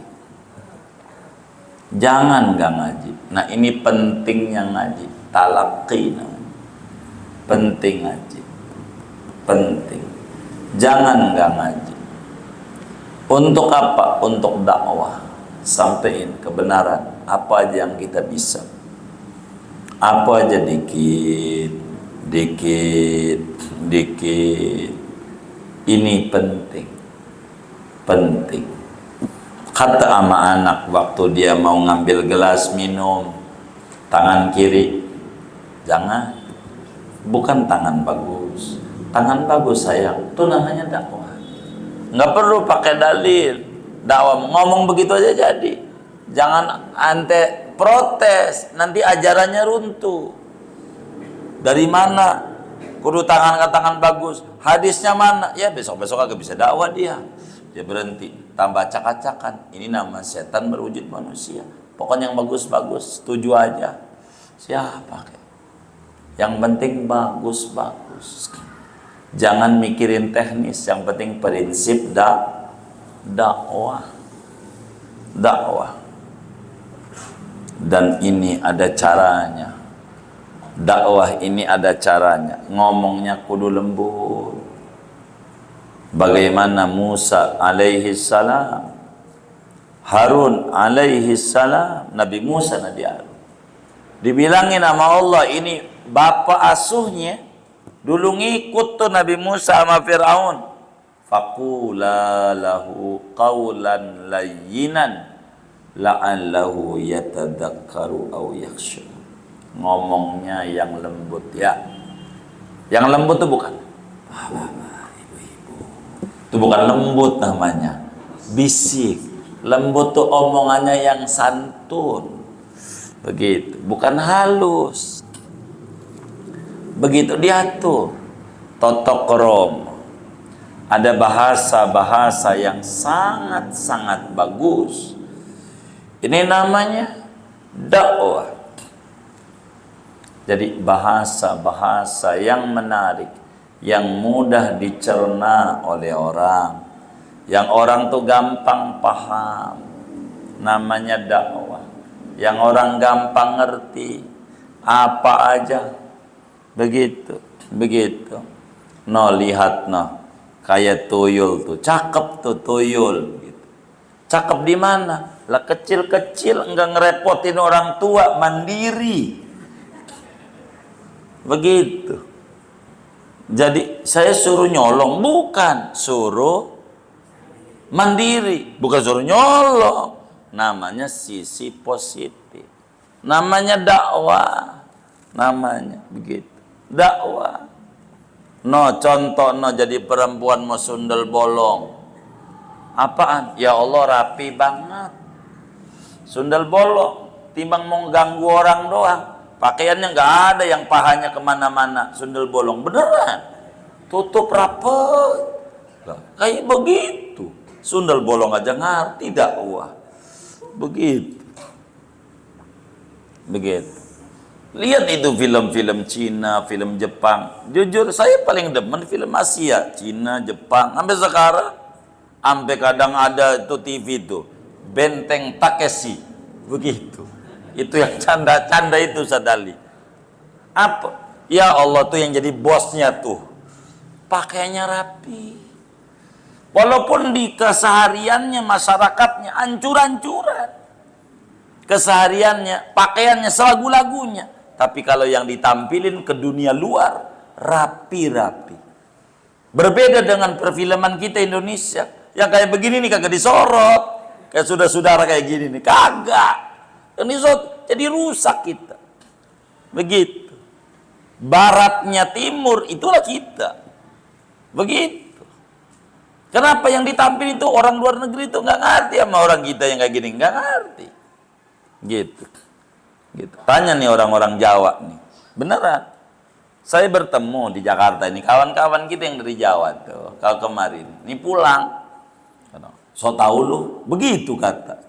Speaker 1: Jangan nggak ngaji. Nah ini pentingnya ngaji, talaqi namanya. Penting ngaji, penting. Jangan nggak ngaji. Untuk apa? Untuk dakwah, sampein kebenaran apa aja yang kita bisa. Apa aja dikit. Ini penting. Penting. Kata ama anak waktu dia mau ngambil gelas minum, tangan kiri. Jangan. Bukan tangan bagus. Tangan bagus sayang. Itu namanya dakwah. Nggak perlu pakai dalil. Dakwah ngomong begitu aja jadi. Jangan ante protes, nanti ajarannya runtuh. Dari mana? Kudu tangan ke tangan bagus. Hadisnya mana? Ya besok-besok agak bisa dakwah dia. Dia berhenti, tambah acak-acakan. Ini nama setan berwujud manusia. Pokoknya yang bagus-bagus, setuju aja. Siapa? Yang penting bagus-bagus. Jangan mikirin teknis, yang penting prinsip dakwah. Dakwah. Dan ini ada caranya. Dakwah ini ada caranya. Ngomongnya kudu lembut. Bagaimana Musa alaihi salam, Harun alaihi salam, Nabi Musa, Nabi Harun. Dibilangin sama Allah, ini bapak asuhnya dulu ngikut tuh Nabi Musa sama Fir'aun. Faqula lahu qawlan layyinan la'allahu yatadakkaru aw yakhsha. Ngomongnya yang lembut ya. Yang lembut tuh bukan ibu-ibu. Itu bukan lembut namanya. Bisik. Lembut tuh omongannya yang santun. Begitu, bukan halus. Begitu diatur. Totok kromo. Ada bahasa-bahasa yang sangat-sangat bagus. Ini namanya dakwah. Jadi bahasa-bahasa yang menarik, yang mudah dicerna oleh orang, yang orang tuh gampang paham, namanya dakwah. Yang orang gampang ngerti apa aja, begitu. No, lihat no, kayak tuyul tuh, cakep tuh tuyul. Gitu. Cakep di mana? Lah kecil-kecil enggak ngerepotin orang tua, mandiri. Begitu. Jadi saya suruh nyolong, bukan suruh mandiri, bukan suruh nyolong. Namanya sisi positif. Namanya dakwah. Namanya begitu. Dakwah. No, contoh no jadi perempuan mau sundel bolong. Apaan? Ya Allah rapi banget. Sundel bolong. Timbang mau ganggu orang doang. Pakaiannya nggak ada yang pahanya kemana-mana. Sundel bolong. Beneran. Tutup rapet. Kayak begitu. Sundel bolong aja ngerti dakwah. Begitu. Lihat itu film-film Cina, film Jepang. Jujur saya paling demen film Asia, Cina, Jepang. Sampai sekarang, sampai kadang ada itu TV itu Benteng Takeshi. Begitu. Itu yang canda-canda itu sadali. Apa? Ya Allah tuh yang jadi bosnya tuh. Pakaiannya rapi. Walaupun di kesehariannya masyarakatnya ancur-ancuran. Kesehariannya, pakaiannya selagu-lagunya. Tapi kalau yang ditampilin ke dunia luar, rapi-rapi. Berbeda dengan perfilman kita Indonesia. Yang kayak begini nih kagak disorot. Kayak saudara-saudara kayak gini nih. Kagak. Yang disorot, jadi rusak kita. Begitu. Baratnya timur, itulah kita. Begitu. Kenapa yang ditampil itu orang luar negeri itu nggak ngerti sama orang kita yang kayak gini, nggak ngerti. Gitu. Gitu. Tanya nih orang-orang Jawa nih, beneran. Saya bertemu di Jakarta ini kawan-kawan kita yang dari Jawa tuh, kalau kemarin, ini pulang, so tau lu, begitu kata.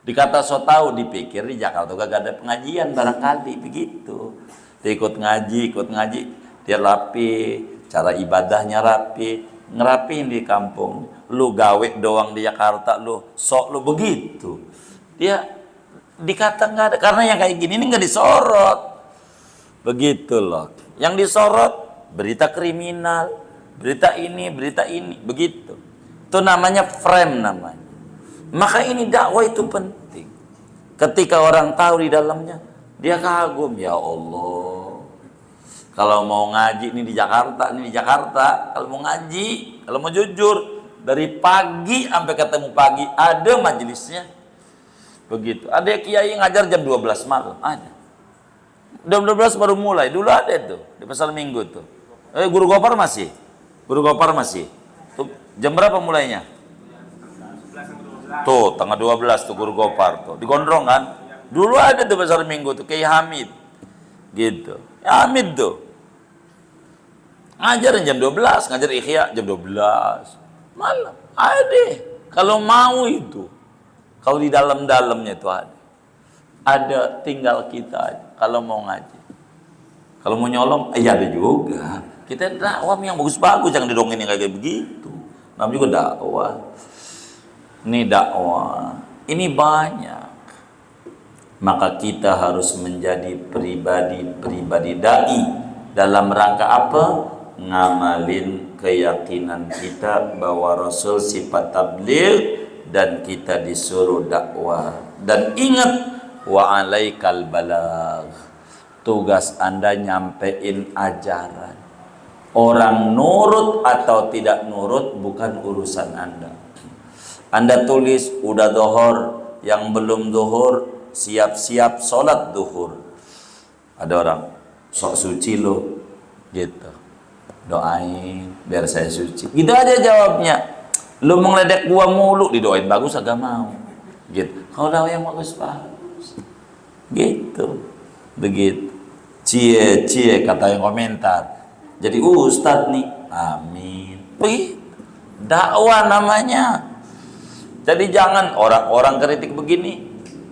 Speaker 1: Dikata so tau, dipikir di Jakarta gak ada pengajian barangkali begitu. Dia ikut ngaji, dia rapi, cara ibadahnya rapi, ngerapiin di kampung. Lu gawe doang di Jakarta, lu sok lu begitu. Dia dikata nggak ada, karena yang kayak gini ini nggak disorot, begitu loh. Yang disorot berita kriminal, berita ini, begitu. Itu namanya frame namanya. Maka ini dakwah itu penting. Ketika orang tahu di dalamnya, dia kagum, ya Allah. Kalau mau ngaji ini di Jakarta, kalau mau ngaji, kalau mau jujur, dari pagi sampai ketemu pagi ada majelisnya. Begitu. Ada kiai ngajar jam 12 malam, ada. Jam 12 baru mulai. Dulu ada tuh di pasar Minggu tuh. Guru Gopar masih. Tuh, jam berapa mulainya? Tuh, tanggal 12 tuh Guru Gopar tuh. Di Gondrong kan? Dulu ada tuh pasar Minggu tuh, Kiai Hamid. Gitu. Ya, Hamid tuh. Ngajar jam 12, ngajar Ikhya jam 12 malam. Ada. Kalau mau itu. Kalau di dalamnya itu ada, tinggal kita aja. Kalau mau ngaji, kalau mau nyolong, ya ada juga. Kita dakwah yang bagus-bagus, jangan didongengin kayak begitu. Namanya juga dakwah. Ini dakwah, ini banyak. Maka kita harus menjadi pribadi dai dalam rangka apa? Ngamalin keyakinan kita bahwa Rasul sifat tabligh dan kita disuruh dakwah. Dan ingat, wa alaikal balagh, tugas Anda nyampein ajaran. Orang nurut atau tidak nurut bukan urusan Anda. Anda tulis udah zuhur, yang belum zuhur siap-siap sholat zuhur. Ada orang sok suci lo, gitu, doain biar saya suci, gitu aja jawabnya. Lu mau ngeledek gua mulu, didoain bagus agak mau. Gitu. Kalau dakwah yang bagus, gitu. Begitu. Cie kata yang komentar. Jadi ustadz nih. Amin. Begitu. Dakwah namanya. Jadi jangan orang-orang kritik begini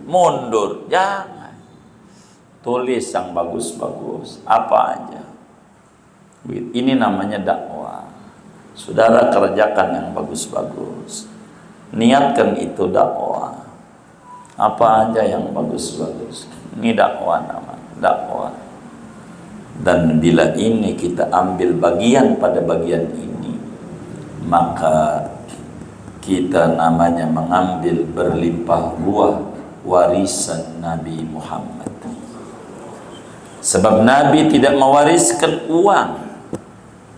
Speaker 1: mundur. Jangan. Tulis yang bagus-bagus, apa aja. Begitu. Ini namanya dakwah. Saudara kerjakan yang bagus-bagus. Niatkan itu dakwah. Apa aja yang bagus-bagus. Ini dakwah namanya, dakwah. Dan bila ini kita ambil bagian pada bagian ini, maka kita namanya mengambil berlimpah ruah warisan Nabi Muhammad. Sebab Nabi tidak mewariskan uang.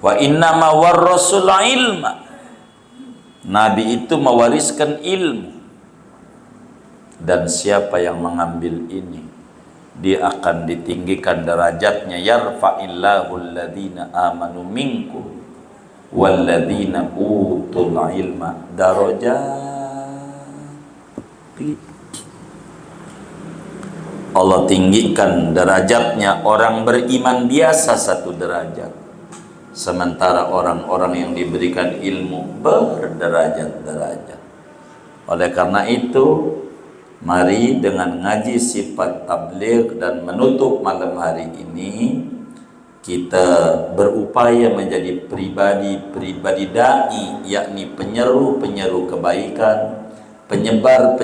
Speaker 1: Wa innama warrasul ilma. Nabi itu mewariskan ilmu. Dan siapa yang mengambil ini, dia akan ditinggikan derajatnya. Yarfa'illahu alladhina amanu minkum walladhina utul ilma darajat. Allah tinggikan derajatnya orang beriman biasa 1 derajat. Sementara orang-orang yang diberikan ilmu berderajat-derajat. Oleh karena itu, mari dengan ngaji sifat tabligh dan menutup malam hari ini, kita berupaya menjadi pribadi dai, yakni penyeru kebaikan, penyebar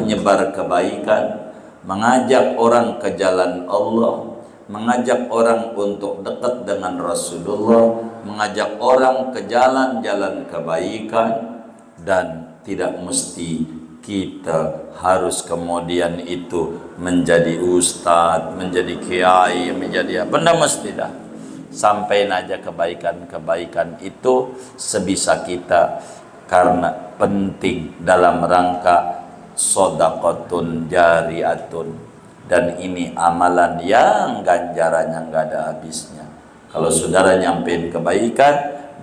Speaker 1: kebaikan, mengajak orang ke jalan Allah, mengajak orang untuk dekat dengan Rasulullah, mengajak orang ke jalan-jalan kebaikan. Dan tidak mesti kita harus kemudian itu menjadi ustadz, menjadi kiai, menjadi apa, benda mesti dah. Sampaikan aja kebaikan-kebaikan itu sebisa kita, karena penting dalam rangka shadaqatun jariyatun. Dan ini amalan yang ganjarannya nggak ada habisnya. Kalau saudara nyampein kebaikan,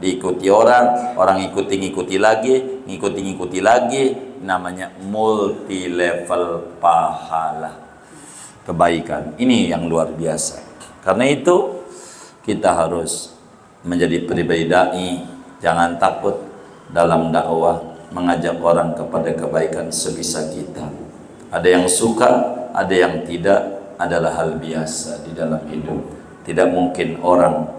Speaker 1: diikuti orang, orang ngikuti lagi, namanya multi level pahala kebaikan. Ini yang luar biasa. Karena itu kita harus menjadi pribadi dai, jangan takut dalam dakwah, mengajak orang kepada kebaikan sebisa kita. Ada yang suka, ada yang tidak, adalah hal biasa di dalam hidup. Tidak mungkin orang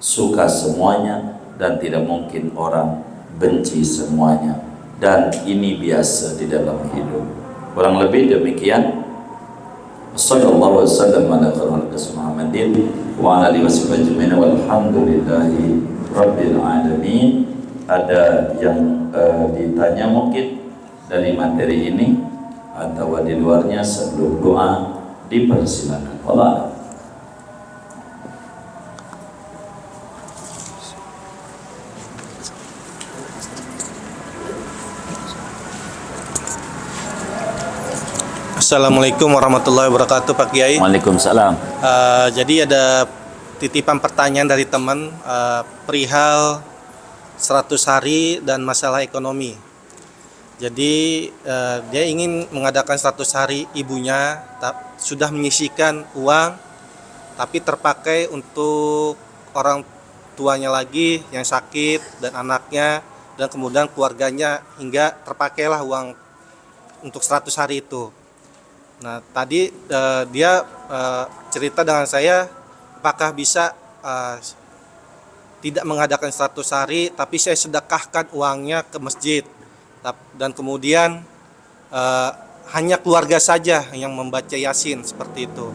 Speaker 1: suka semuanya dan tidak mungkin orang benci semuanya, dan ini biasa di dalam hidup. Kurang lebih demikian. Sallallahu alaihi wasallam ala khairil Muhammadin wa ala alihi wasallam walhamdulillahi rabbil alamin. Ada yang ditanya mungkin dari materi ini atau di luarnya, sebelum doa dipersilakan. Allah.
Speaker 2: Assalamualaikum warahmatullahi wabarakatuh, Pak Kiai.
Speaker 1: Waalaikumsalam.
Speaker 2: Jadi ada titipan pertanyaan dari teman perihal 100 hari dan masalah ekonomi. Jadi dia ingin mengadakan 100 hari ibunya, sudah menyisihkan uang, tapi terpakai untuk orang tuanya lagi yang sakit dan anaknya dan kemudian keluarganya, hingga terpakailah uang untuk 100 hari itu. Nah, tadi dia cerita dengan saya, apakah bisa tidak mengadakan 100 hari, tapi saya sedekahkan uangnya ke masjid, dan kemudian hanya keluarga saja yang membaca Yasin, seperti itu.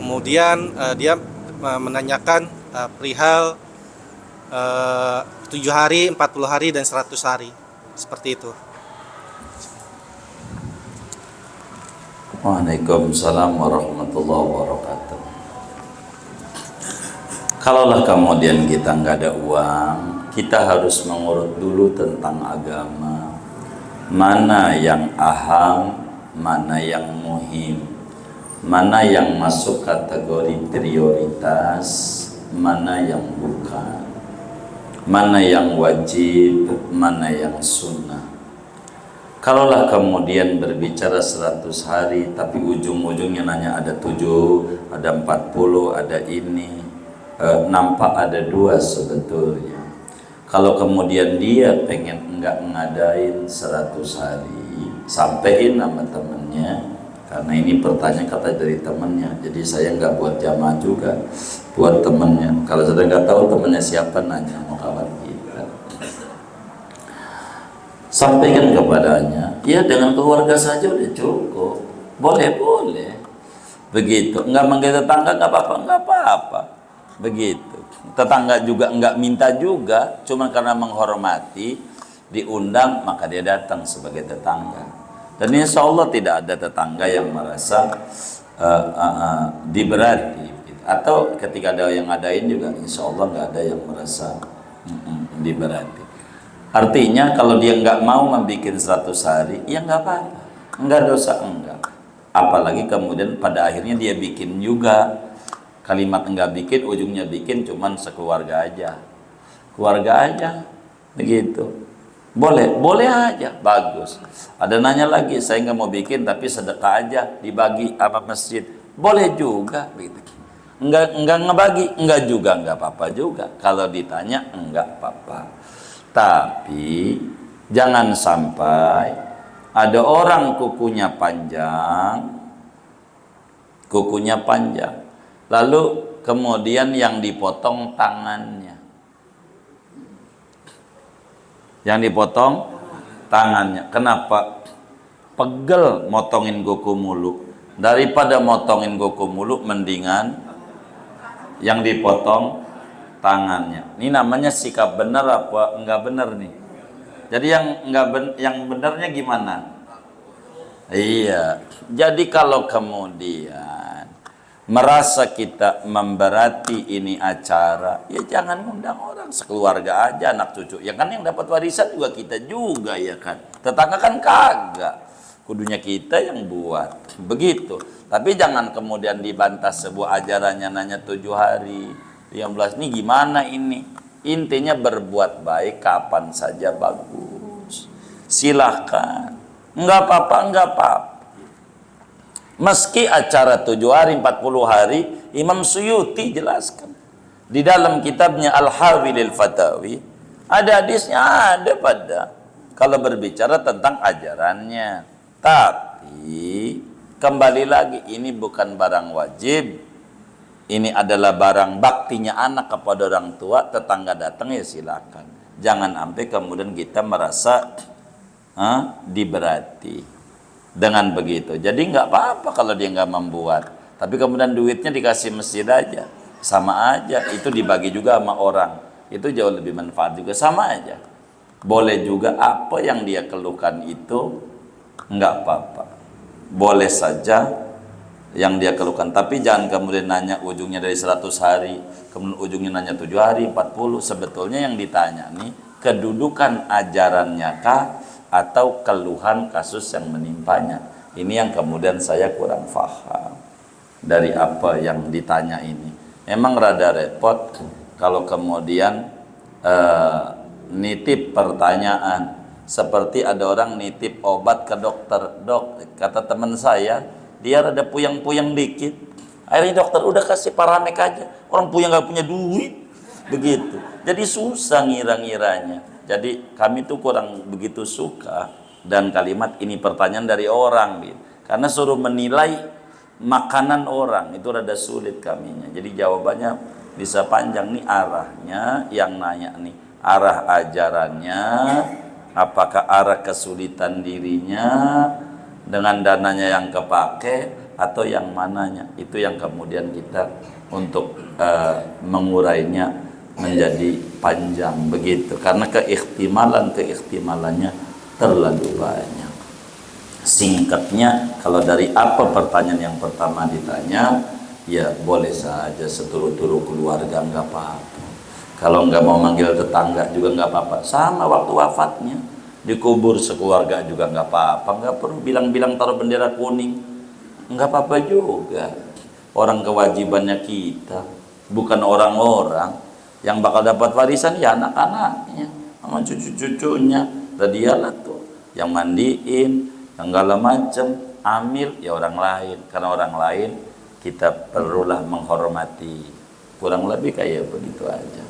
Speaker 2: Kemudian dia menanyakan perihal 7 hari, 40 hari, dan 100 hari, seperti itu.
Speaker 1: Waalaikumsalam warahmatullahi wabarakatuh. Kalaulah kemudian kita nggak ada uang, kita harus mengurut dulu tentang agama. Mana yang aham, mana yang muhim, mana yang masuk kategori prioritas, mana yang bukan, mana yang wajib, mana yang sunnah. Kalaulah kemudian berbicara 100 hari, tapi ujung-ujungnya nanya ada 7, ada 40, ada ini, nampak ada 2 sebetulnya. Kalau kemudian dia pengen enggak ngadain 100 hari, sampein sama temennya, karena ini pertanyaan kata dari temennya, jadi saya enggak buat jamaah juga, buat temennya. Kalau sudah enggak tahu temennya siapa, nanya mau kawan kita. Sampaikan kepadanya, ya dengan keluarga saja udah cukup, boleh begitu. Enggak manggil tetangga enggak apa-apa, begitu. Tetangga juga enggak minta juga, cuma karena menghormati, diundang maka dia datang sebagai tetangga. Dan insya Allah tidak ada tetangga yang merasa diberati, atau ketika ada yang ngadain juga insya Allah enggak ada yang merasa diberati. Artinya kalau dia nggak mau membuat 100 hari, ya nggak apa-apa, nggak dosa, enggak. Apalagi kemudian pada akhirnya dia bikin juga. Kalimat enggak bikin, ujungnya bikin cuman sekeluarga aja, keluarga aja, begitu. Boleh aja, bagus. Ada nanya lagi, saya nggak mau bikin tapi sedekah aja, dibagi apa masjid, boleh juga, begitu. Enggak ngebagi, enggak juga, enggak apa-apa juga. Kalau ditanya enggak apa-apa. Tapi jangan sampai ada orang kukunya panjang, lalu kemudian yang dipotong tangannya. Kenapa? Pegel motongin kuku mulu. Daripada motongin kuku mulu, mendingan yang dipotong tangannya. Ini namanya sikap benar apa enggak benar nih? Jadi yang benarnya gimana? Iya. Jadi kalau kemudian merasa kita memberati ini acara, ya jangan undang orang, sekeluarga aja, anak cucu. Ya kan yang dapat warisan juga kita juga, ya kan. Tetangga kan kagak. Kudunya kita yang buat. Begitu. Tapi jangan kemudian dibantah sebuah ajarannya nanya 7 hari. 15 ini gimana ini? Intinya berbuat baik kapan saja bagus. Silahkan. Enggak apa-apa, enggak apa-apa. Meski acara 7 hari, 40 hari, Imam Suyuti jelaskan. Di dalam kitabnya Al-Hawi lil Fatawi, ada hadisnya, ada pada. Kalau berbicara tentang ajarannya. Tapi, kembali lagi, ini bukan barang wajib. Ini adalah barang baktinya anak kepada orang tua, tetangga datang ya silakan. Jangan sampai kemudian kita merasa diberati dengan begitu. Jadi nggak apa-apa kalau dia nggak membuat, tapi kemudian duitnya dikasih masjid aja, sama aja. Itu dibagi juga sama orang, itu jauh lebih manfaat juga, sama aja. Boleh juga apa yang dia keluhkan itu nggak apa-apa, boleh saja yang dia keluhkan, tapi jangan kemudian nanya ujungnya dari 100 hari, kemudian ujungnya nanya 7 hari, 40. Sebetulnya yang ditanya nih, kedudukan ajarannya kah, atau keluhan kasus yang menimpanya. Ini yang kemudian saya kurang paham dari apa yang ditanya ini. Emang rada repot kalau kemudian nitip pertanyaan, seperti ada orang nitip obat ke dokter. Dok, kata teman saya, dia rada puyeng-puyeng dikit. Akhirnya dokter udah kasih Paramek aja. Orang puyeng gak punya duit. Begitu. Jadi susah ngira-ngiranya. Jadi kami tuh kurang begitu suka dan kalimat ini pertanyaan dari orang. Karena suruh menilai makanan orang itu rada sulit kaminya. Jadi jawabannya bisa panjang nih arahnya yang nanya nih. Arah ajarannya, apakah arah kesulitan dirinya dengan dananya yang kepake atau yang mananya, itu yang kemudian kita untuk mengurainya menjadi panjang begitu, karena keihtimalannya terlalu banyak. Singkatnya, kalau dari apa pertanyaan yang pertama ditanya, ya boleh saja seturut-turut keluarga, nggak apa-apa. Kalau nggak mau manggil tetangga juga nggak apa-apa, sama waktu wafatnya dikubur sekeluarga juga nggak apa-apa, nggak perlu bilang-bilang taruh bendera kuning, nggak apa-apa juga. Orang kewajibannya kita, bukan orang-orang yang bakal dapat warisan ya anak-anaknya sama cucu-cucunya. Dialah tuh yang mandiin, yang segala macam, amil ya orang lain, karena orang lain kita perlulah menghormati. Kurang lebih kayak begitu aja.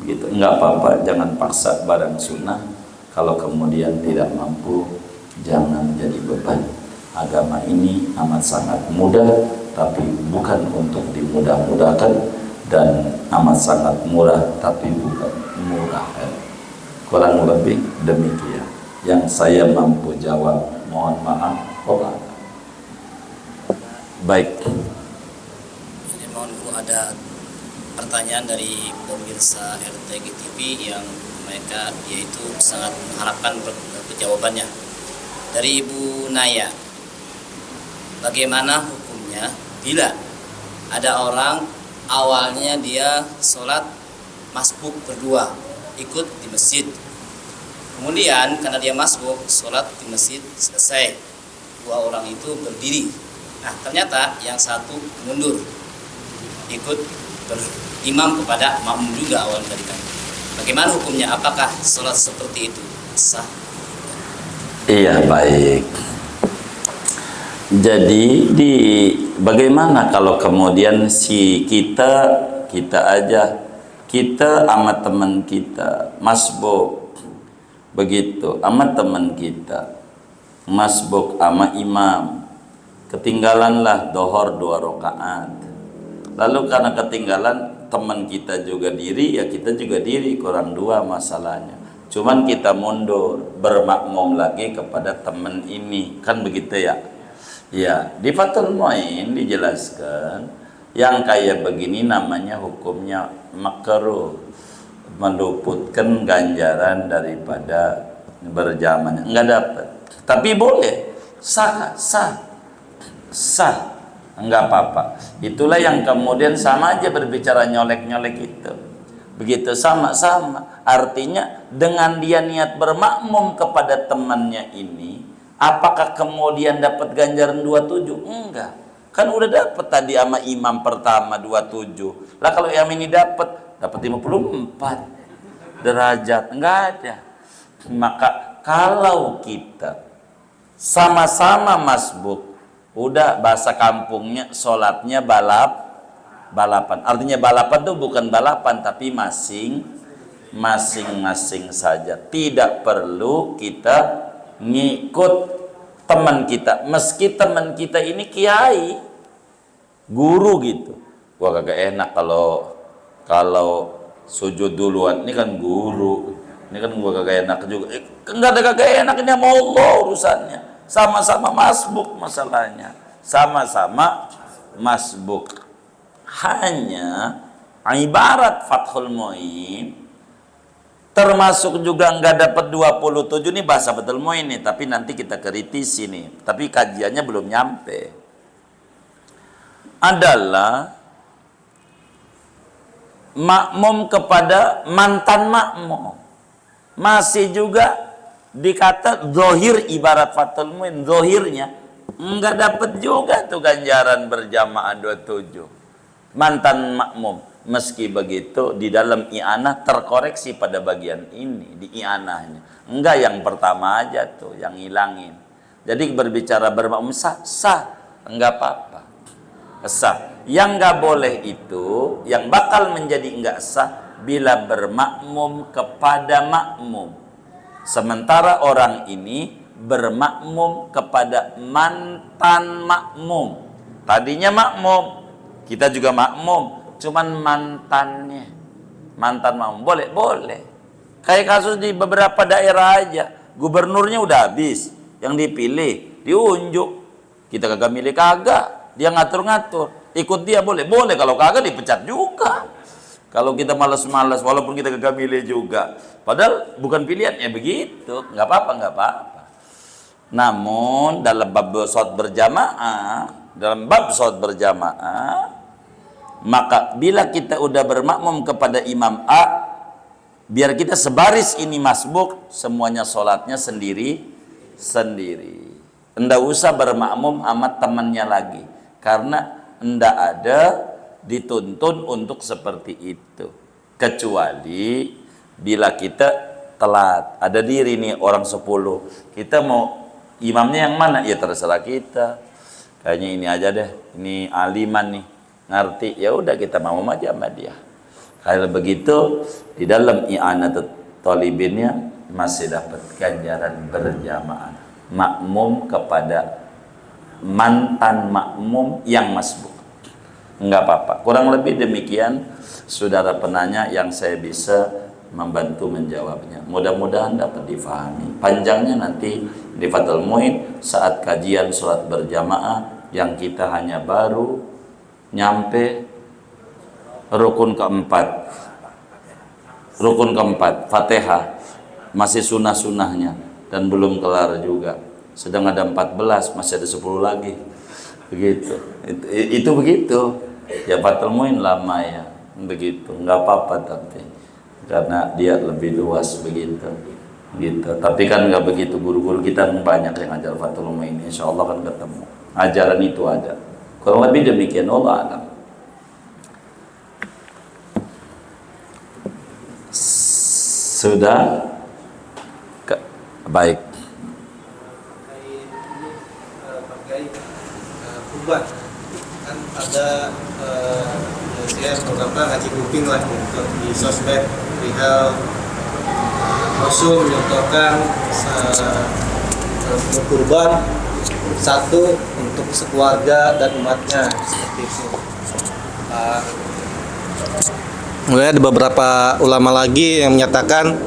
Speaker 1: Begitu, nggak apa-apa, jangan paksa barang sunnah. Kalau kemudian tidak mampu, jangan jadi beban. Agama ini amat sangat mudah, tapi bukan untuk dimudah-mudahkan, dan amat sangat murah, tapi bukan murah. Kurang lebih demikian yang saya mampu jawab. Mohon maaf. Baik.
Speaker 3: Jadi mohon Bu, ada pertanyaan dari pemirsa RTG TV yang mereka yaitu sangat mengharapkan jawabannya dari Ibu Naya. Bagaimana hukumnya bila ada orang awalnya dia sholat masbuk berdua ikut di masjid, kemudian karena dia masbuk sholat di masjid selesai, dua orang itu berdiri, nah ternyata yang satu mundur ikut berimam kepada makmum juga awal tadi kan. Bagaimana hukumnya? Apakah sholat seperti itu sah?
Speaker 1: Iya, baik. Jadi bagaimana kalau kemudian si kita sama teman kita masbuk, begitu, sama teman kita masbuk sama imam, ketinggalanlah dohor 2 rakaat. Lalu karena ketinggalan teman kita juga diri, ya kita juga diri, kurang 2 masalahnya. Cuman kita mundur, bermakmum lagi kepada teman ini, kan begitu ya? Ya, di Fathul Mu'in dijelaskan yang kayak begini namanya hukumnya makruh, meluputkan ganjaran daripada berjamaah, enggak dapat. Tapi boleh, sah, enggak apa-apa. Itulah yang kemudian sama aja berbicara nyolek-nyolek itu. Begitu, sama-sama. Artinya dengan dia niat bermakmum kepada temannya ini, apakah kemudian dapat ganjaran 27? Enggak. Kan udah dapat tadi sama imam pertama 27. Lah kalau yang ini dapat dapat 54 derajat, enggak ada. Maka kalau kita sama-sama masbuk, udah bahasa kampungnya sholatnya balapan. Artinya balapan tuh bukan balapan, tapi masing-masing saja. Tidak perlu kita ngikut teman kita, meski teman kita ini kiai, guru gitu. Gua kagak enak kalau sujud duluan. Ini kan guru, ini kan gua kagak enak juga. Enggak ada kagak enak, ini sama Allah urusannya. Sama-sama masbuk masalahnya, sama-sama masbuk. Hanya ibarat Fathul Muin, termasuk juga nggak dapat 27 nih bahasa Fathul Muin nih, tapi nanti kita kritisi nih, tapi kajiannya belum nyampe. Adalah makmum kepada mantan makmum, masih juga dikata zohir ibarat Fathul Muin, zohirnya nggak dapat juga tuh ganjaran berjamaah 27 mantan makmum. Meski begitu di dalam i'anah terkoreksi pada bagian ini, di i'anahnya enggak yang pertama aja tuh yang hilangin. Jadi berbicara bermakmum sah enggak apa-apa, sah. Yang enggak boleh itu, yang bakal menjadi enggak sah bila bermakmum kepada makmum, sementara orang ini bermakmum kepada mantan makmum. Tadinya makmum, kita juga makmum, cuman mantan makmum. Boleh. Kayak kasus di beberapa daerah aja, gubernurnya udah habis, yang dipilih diunjuk, kita kagak milih, kagak, dia ngatur-ngatur, ikut dia boleh, kalau kagak dipecat juga. Kalau kita malas-malas, walaupun kita kagak milih juga, padahal bukan pilihannya begitu, nggak apa-apa. Namun dalam bab sholat berjamaah, maka bila kita udah bermakmum kepada imam A, biar kita sebaris ini masbuk, semuanya sholatnya sendiri. Ndak usah bermakmum amat temannya lagi, karena ndak ada dituntun untuk seperti itu. Kecuali bila kita telat, ada diri nih orang 10, kita mau imamnya yang mana? Ya terserah kita. Kayaknya ini aja deh, ini aliman nih, ngerti, ya udah kita mau aja sama dia. Kalau begitu di dalam i'anatul talibinnya masih dapat ganjaran berjamaah makmum kepada mantan makmum yang masbuk. Enggak apa-apa. Kurang lebih demikian saudara penanya yang saya bisa membantu menjawabnya. Mudah-mudahan dapat difahami. Panjangnya nanti di Fathul Muin saat kajian sholat berjamaah yang kita hanya baru nyampe rukun keempat, Fatihah, masih sunnah-sunnahnya dan belum kelar juga. Sedang ada 14, masih ada 10 lagi. Begitu. Itu begitu. Ya Fathul Muin lama ya. Begitu. Enggak apa-apa tapi karena dia lebih luas begitu. Gitu. Tapi kan enggak begitu, guru-guru kita banyak yang ajar Fathul Muin. Insyaallah kan ketemu. Ajaran itu ada. Kurang lebih demikian, Allah alam. Sudah baik.
Speaker 2: Kurban kan ada saya beberapa ngaji kuping lah gitu di sosmed perihal Rasul menyontohkan kurban satu untuk sekeluarga dan umatnya seperti itu. Mulai ada beberapa ulama lagi yang menyatakan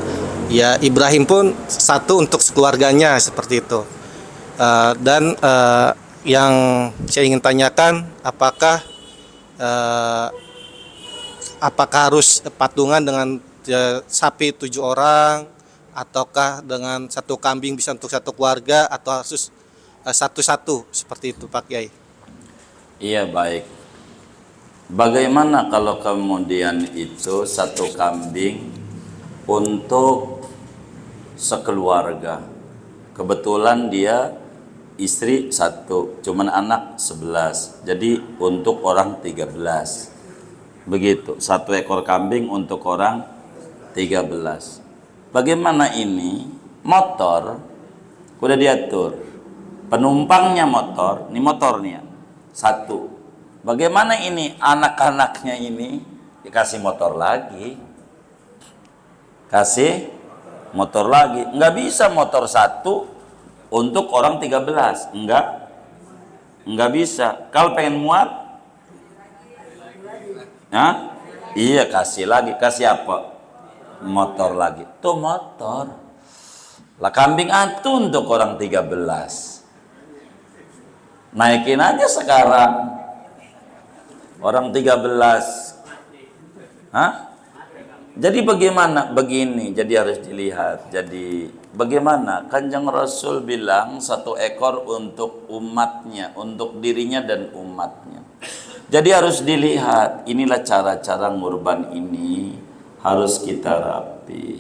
Speaker 2: ya Ibrahim pun satu untuk sekeluarganya seperti itu. Dan yang saya ingin tanyakan apakah harus patungan dengan sapi 7 orang ataukah dengan satu kambing bisa untuk satu keluarga atau harus satu-satu seperti itu Pak Kiai?
Speaker 1: Iya baik. Bagaimana kalau kemudian itu satu kambing untuk sekeluarga? Kebetulan dia istri 1, cuman anak 11. Jadi untuk orang 13. Begitu, 1 ekor kambing untuk orang 13. Bagaimana ini? Motor udah diatur. Penumpangnya motor, ini motornya 1. Bagaimana ini anak-anaknya ini? Dikasih motor lagi. Kasih motor lagi. Enggak bisa motor 1 untuk orang 13. Enggak bisa. Kalau pengen muat, nah, iya kasih lagi. Kasih apa? Motor lagi. Tuh motor. Lah kambing atu untuk orang 13. Naikin aja sekarang. Orang 13. Hah? Jadi bagaimana? Begini, jadi harus dilihat. Jadi bagaimana? Kanjeng Rasul bilang 1 ekor untuk umatnya, untuk dirinya dan umatnya. Jadi harus dilihat. Inilah cara-cara ngurban ini harus kita rapi.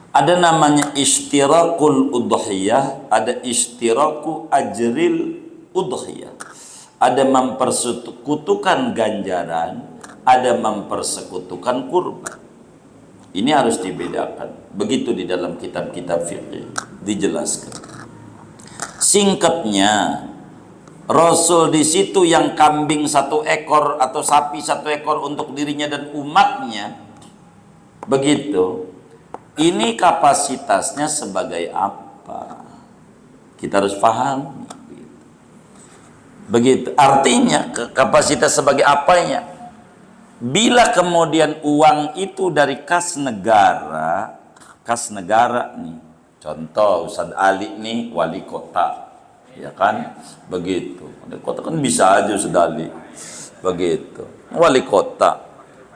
Speaker 1: Ada namanya ishtirakul udhiyah, ada ishtiraku ajril udhiyah. Ada mempersekutukan ganjaran, ada mempersekutukan kurban. Ini harus dibedakan. Begitu di dalam kitab-kitab fikih dijelaskan. Singkatnya, Rasul di situ yang kambing 1 ekor atau sapi 1 ekor untuk dirinya dan umatnya. Begitu. Ini kapasitasnya sebagai apa? Kita harus paham. Begitu. Artinya kapasitas sebagai apanya? Bila kemudian uang itu dari kas negara nih. Contoh Ustadz Ali nih wali kota, ya kan? Begitu. Wali kota kan bisa aja Ustadz Ali. Begitu. Wali kota.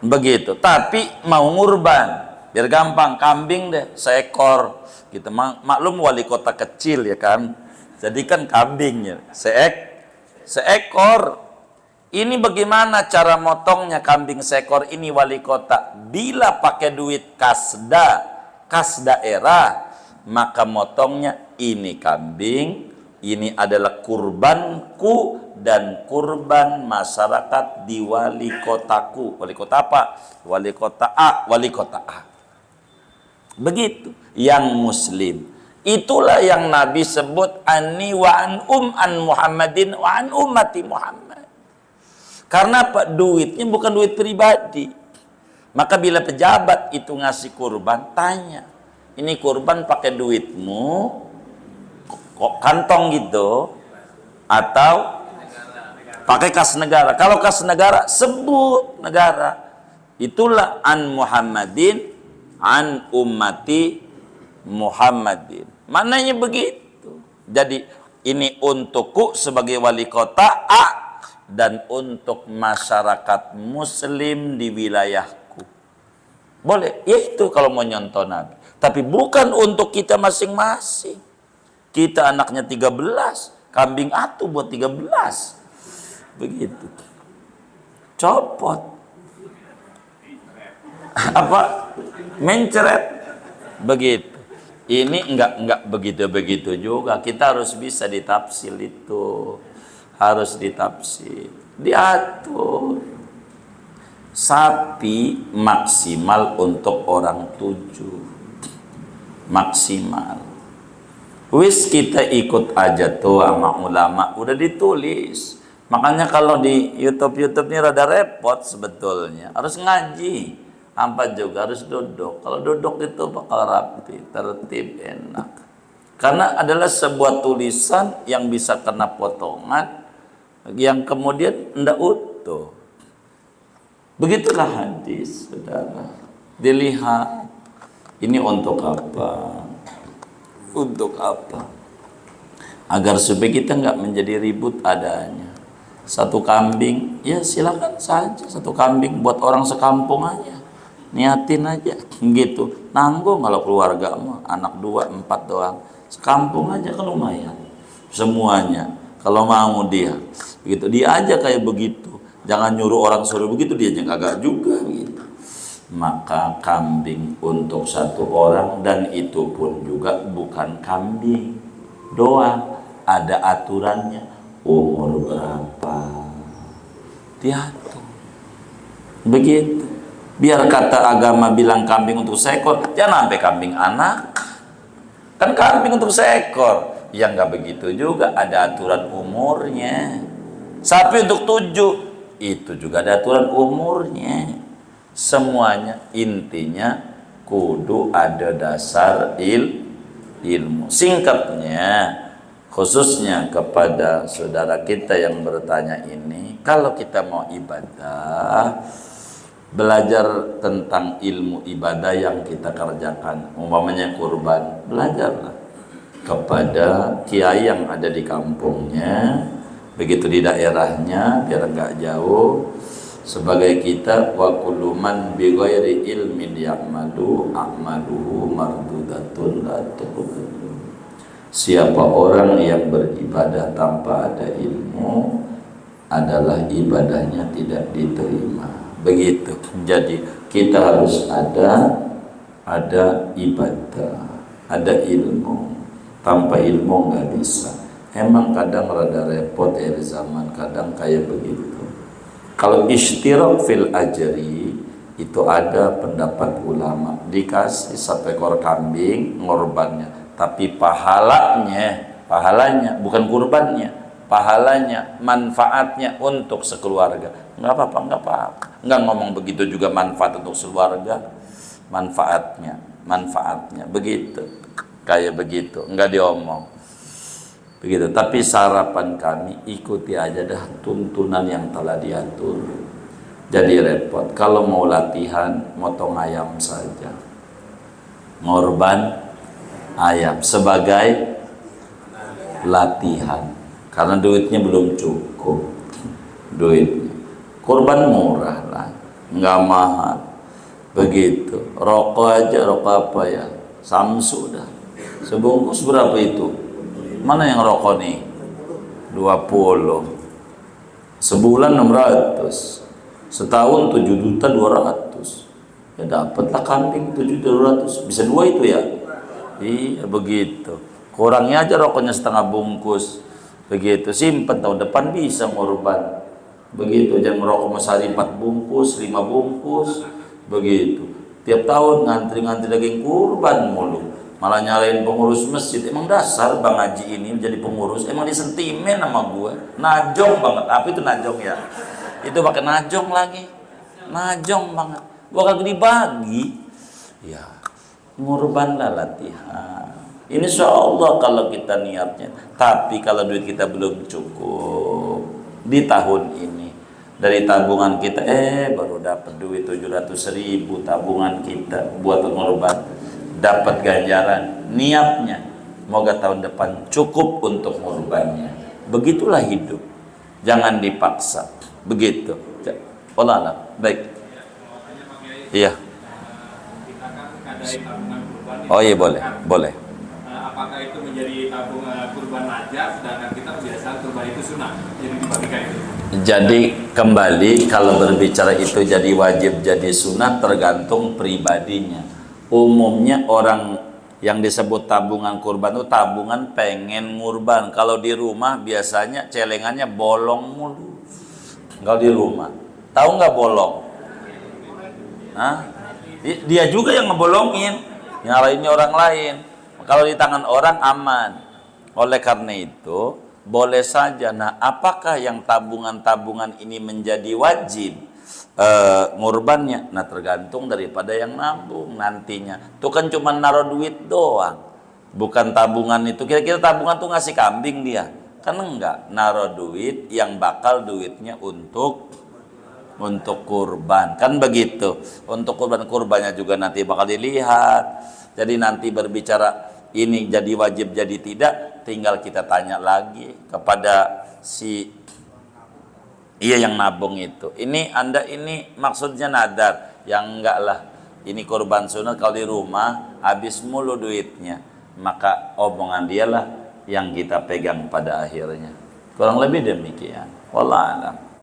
Speaker 1: Begitu. Tapi mau ngurban, biar gampang, kambing deh 1 ekor. Gitu. Maklum wali kota kecil ya kan. Jadi kan kambingnya 1 ekor. Ini bagaimana cara motongnya kambing 1 ekor ini wali kota? Bila pakai duit kas daerah, maka motongnya ini kambing, ini adalah kurbanku dan kurban masyarakat di wali kotaku. Wali kota apa? Wali kota A, wali kota A. Begitu. Yang muslim. Itulah yang Nabi sebut ani wa an Muhammadin wa an ummati Muhammad. Karena apa? Duitnya bukan duit pribadi. Maka bila pejabat itu ngasih kurban, tanya, ini kurban pakai duitmu, kok kantong gitu, atau pakai kas negara? Kalau kas negara, sebut negara. Itulah an Muhammadin, an ummati Muhammadin. Maknanya begitu. Jadi ini untukku sebagai wali kota A dan untuk masyarakat muslim di wilayahku. Boleh, ya itu kalau mau nyontoh Nabi. Tapi bukan untuk kita masing-masing. Kita anaknya 13, kambing atu buat 13. Begitu. Copot. Apa? Mencret. Begitu. Ini enggak begitu-begitu juga. Kita harus bisa ditafsir itu. Harus ditafsir. Diatur. Sapi maksimal untuk orang 7. Maksimal. Wis kita ikut aja tuh sama ulama. Udah ditulis. Makanya kalau di YouTube ini rada repot sebetulnya. Harus ngaji. Apa juga harus duduk. Kalau duduk itu bakal rapi, tertib, enak. Karena adalah sebuah tulisan yang bisa kena potongan, yang kemudian tidak utuh. Begitulah hadis, saudara. Dilihat, ini untuk apa? Untuk apa? Agar supaya kita nggak menjadi ribut adanya. 1 kambing, ya silakan saja 1 kambing buat orang sekampung aja. Niatin aja gitu, nanggung kalau keluarga mah anak 2, 4 doang, sekampung aja kan lumayan semuanya kalau mau dia begitu, dia aja kayak begitu, jangan nyuruh orang suruh begitu, dia aja kagak juga gitu. Maka kambing untuk 1 orang, dan itu pun juga bukan kambing doang, ada aturannya, umur berapa diatur. Begitu. Biar kata agama bilang kambing untuk seekor, jangan sampai kambing anak. Kan kambing untuk seekor. Ya nggak begitu juga, ada aturan umurnya. Sapi untuk 7, itu juga ada aturan umurnya. Semuanya intinya kudu ada dasar ilmu. Singkatnya, khususnya kepada saudara kita yang bertanya ini, kalau kita mau ibadah, belajar tentang ilmu ibadah yang kita kerjakan, umpamanya kurban, belajarlah kepada kiai yang ada di kampungnya, begitu di daerahnya, biar enggak jauh. Sebagai kita, wa kullu man bi ghairi ilmin ya'malu a'maluhu mardudatun la tuqbalu. Siapa orang yang beribadah tanpa ada ilmu, adalah ibadahnya tidak diterima. Begitu. Jadi kita harus ada ibadah, ada ilmu. Tanpa ilmu nggak bisa. Emang kadang rada repot ya di zaman, kadang kayak begitu. Kalau istirak fil ajri, itu ada pendapat ulama, dikasih 1 ekor kambing ngorbannya, tapi pahalanya bukan kurbannya, pahalanya, manfaatnya untuk sekeluarga. Nggak apa-apa. Nggak ngomong begitu juga manfaat untuk sekeluarga, manfaatnya begitu, kayak begitu, nggak diomong begitu. Tapi sarapan kami, ikuti aja dah tuntunan yang telah diatur. Jadi repot kalau mau latihan motong ayam saja, ngorban ayam sebagai latihan, karena duitnya belum cukup. Duitnya kurban murah lah, nggak mahal. Begitu. Rokok aja, rokok apa ya, Samsu dah, sebungkus berapa itu? Mana yang rokok nih? 20. Sebulan 600. Setahun 7.200.000. Ya dapatlah kambing 7.200.000. Bisa 2 itu ya? Iya begitu. Kurangnya aja rokoknya setengah bungkus. Begitu. Simpen tahun depan bisa ngorban. Begitu. Jangan merokok sehari 4 bungkus, 5 bungkus. Begitu. Tiap tahun ngantri-ngantri daging kurban mulu. Malah nyalain pengurus masjid. Emang dasar Bang Haji ini menjadi pengurus, emang dia sentimen sama gue. Najong banget. Apa itu najong ya? Itu pakai najong lagi. Najong banget. Gua kagak dibagi. Ya, ngurbanlah latihan. Insya Allah kalau kita niatnya. Tapi kalau duit kita belum cukup di tahun ini, dari tabungan kita baru dapat duit 700.000 tabungan kita buat ngurban, dapat ganjaran. Niatnya semoga tahun depan cukup untuk ngurbannya. Begitulah hidup, jangan dipaksa. Begitu. Allah alam. Baik. Iya. Oh iya, boleh.
Speaker 4: Apakah itu menjadi tabung kurban aja, sedangkan kita biasa kurban itu sunnah, jadi dibagikan itu?
Speaker 1: Jadi kembali, kalau berbicara itu jadi wajib jadi sunnah tergantung pribadinya. Umumnya orang yang disebut tabungan kurban itu tabungan pengen ngurban. Kalau di rumah biasanya celengannya bolong mulu. Kalau di rumah, tahu nggak bolong? Hah? Dia juga yang ngebolongin, nyalainnya orang lain. Kalau di tangan orang aman. Oleh karena itu boleh saja. Nah, apakah yang tabungan-tabungan ini menjadi wajib ngurbannya? Nah, tergantung daripada yang nabung nantinya. Itu kan cuma naruh duit doang, bukan tabungan itu. Kira-kira tabungan tuh ngasih kambing dia? Kan enggak. Naruh duit yang bakal duitnya untuk kurban, kan begitu. Untuk kurbannya juga nanti bakal dilihat. Jadi nanti berbicara ini jadi wajib jadi tidak, tinggal kita tanya lagi kepada si yang nabung itu. Ini Anda ini maksudnya nadar? Yang enggak lah. Ini kurban sunat, kalau di rumah habis mulu duitnya, maka omongan dialah yang kita pegang pada akhirnya. Kurang lebih demikian. Wallah alam.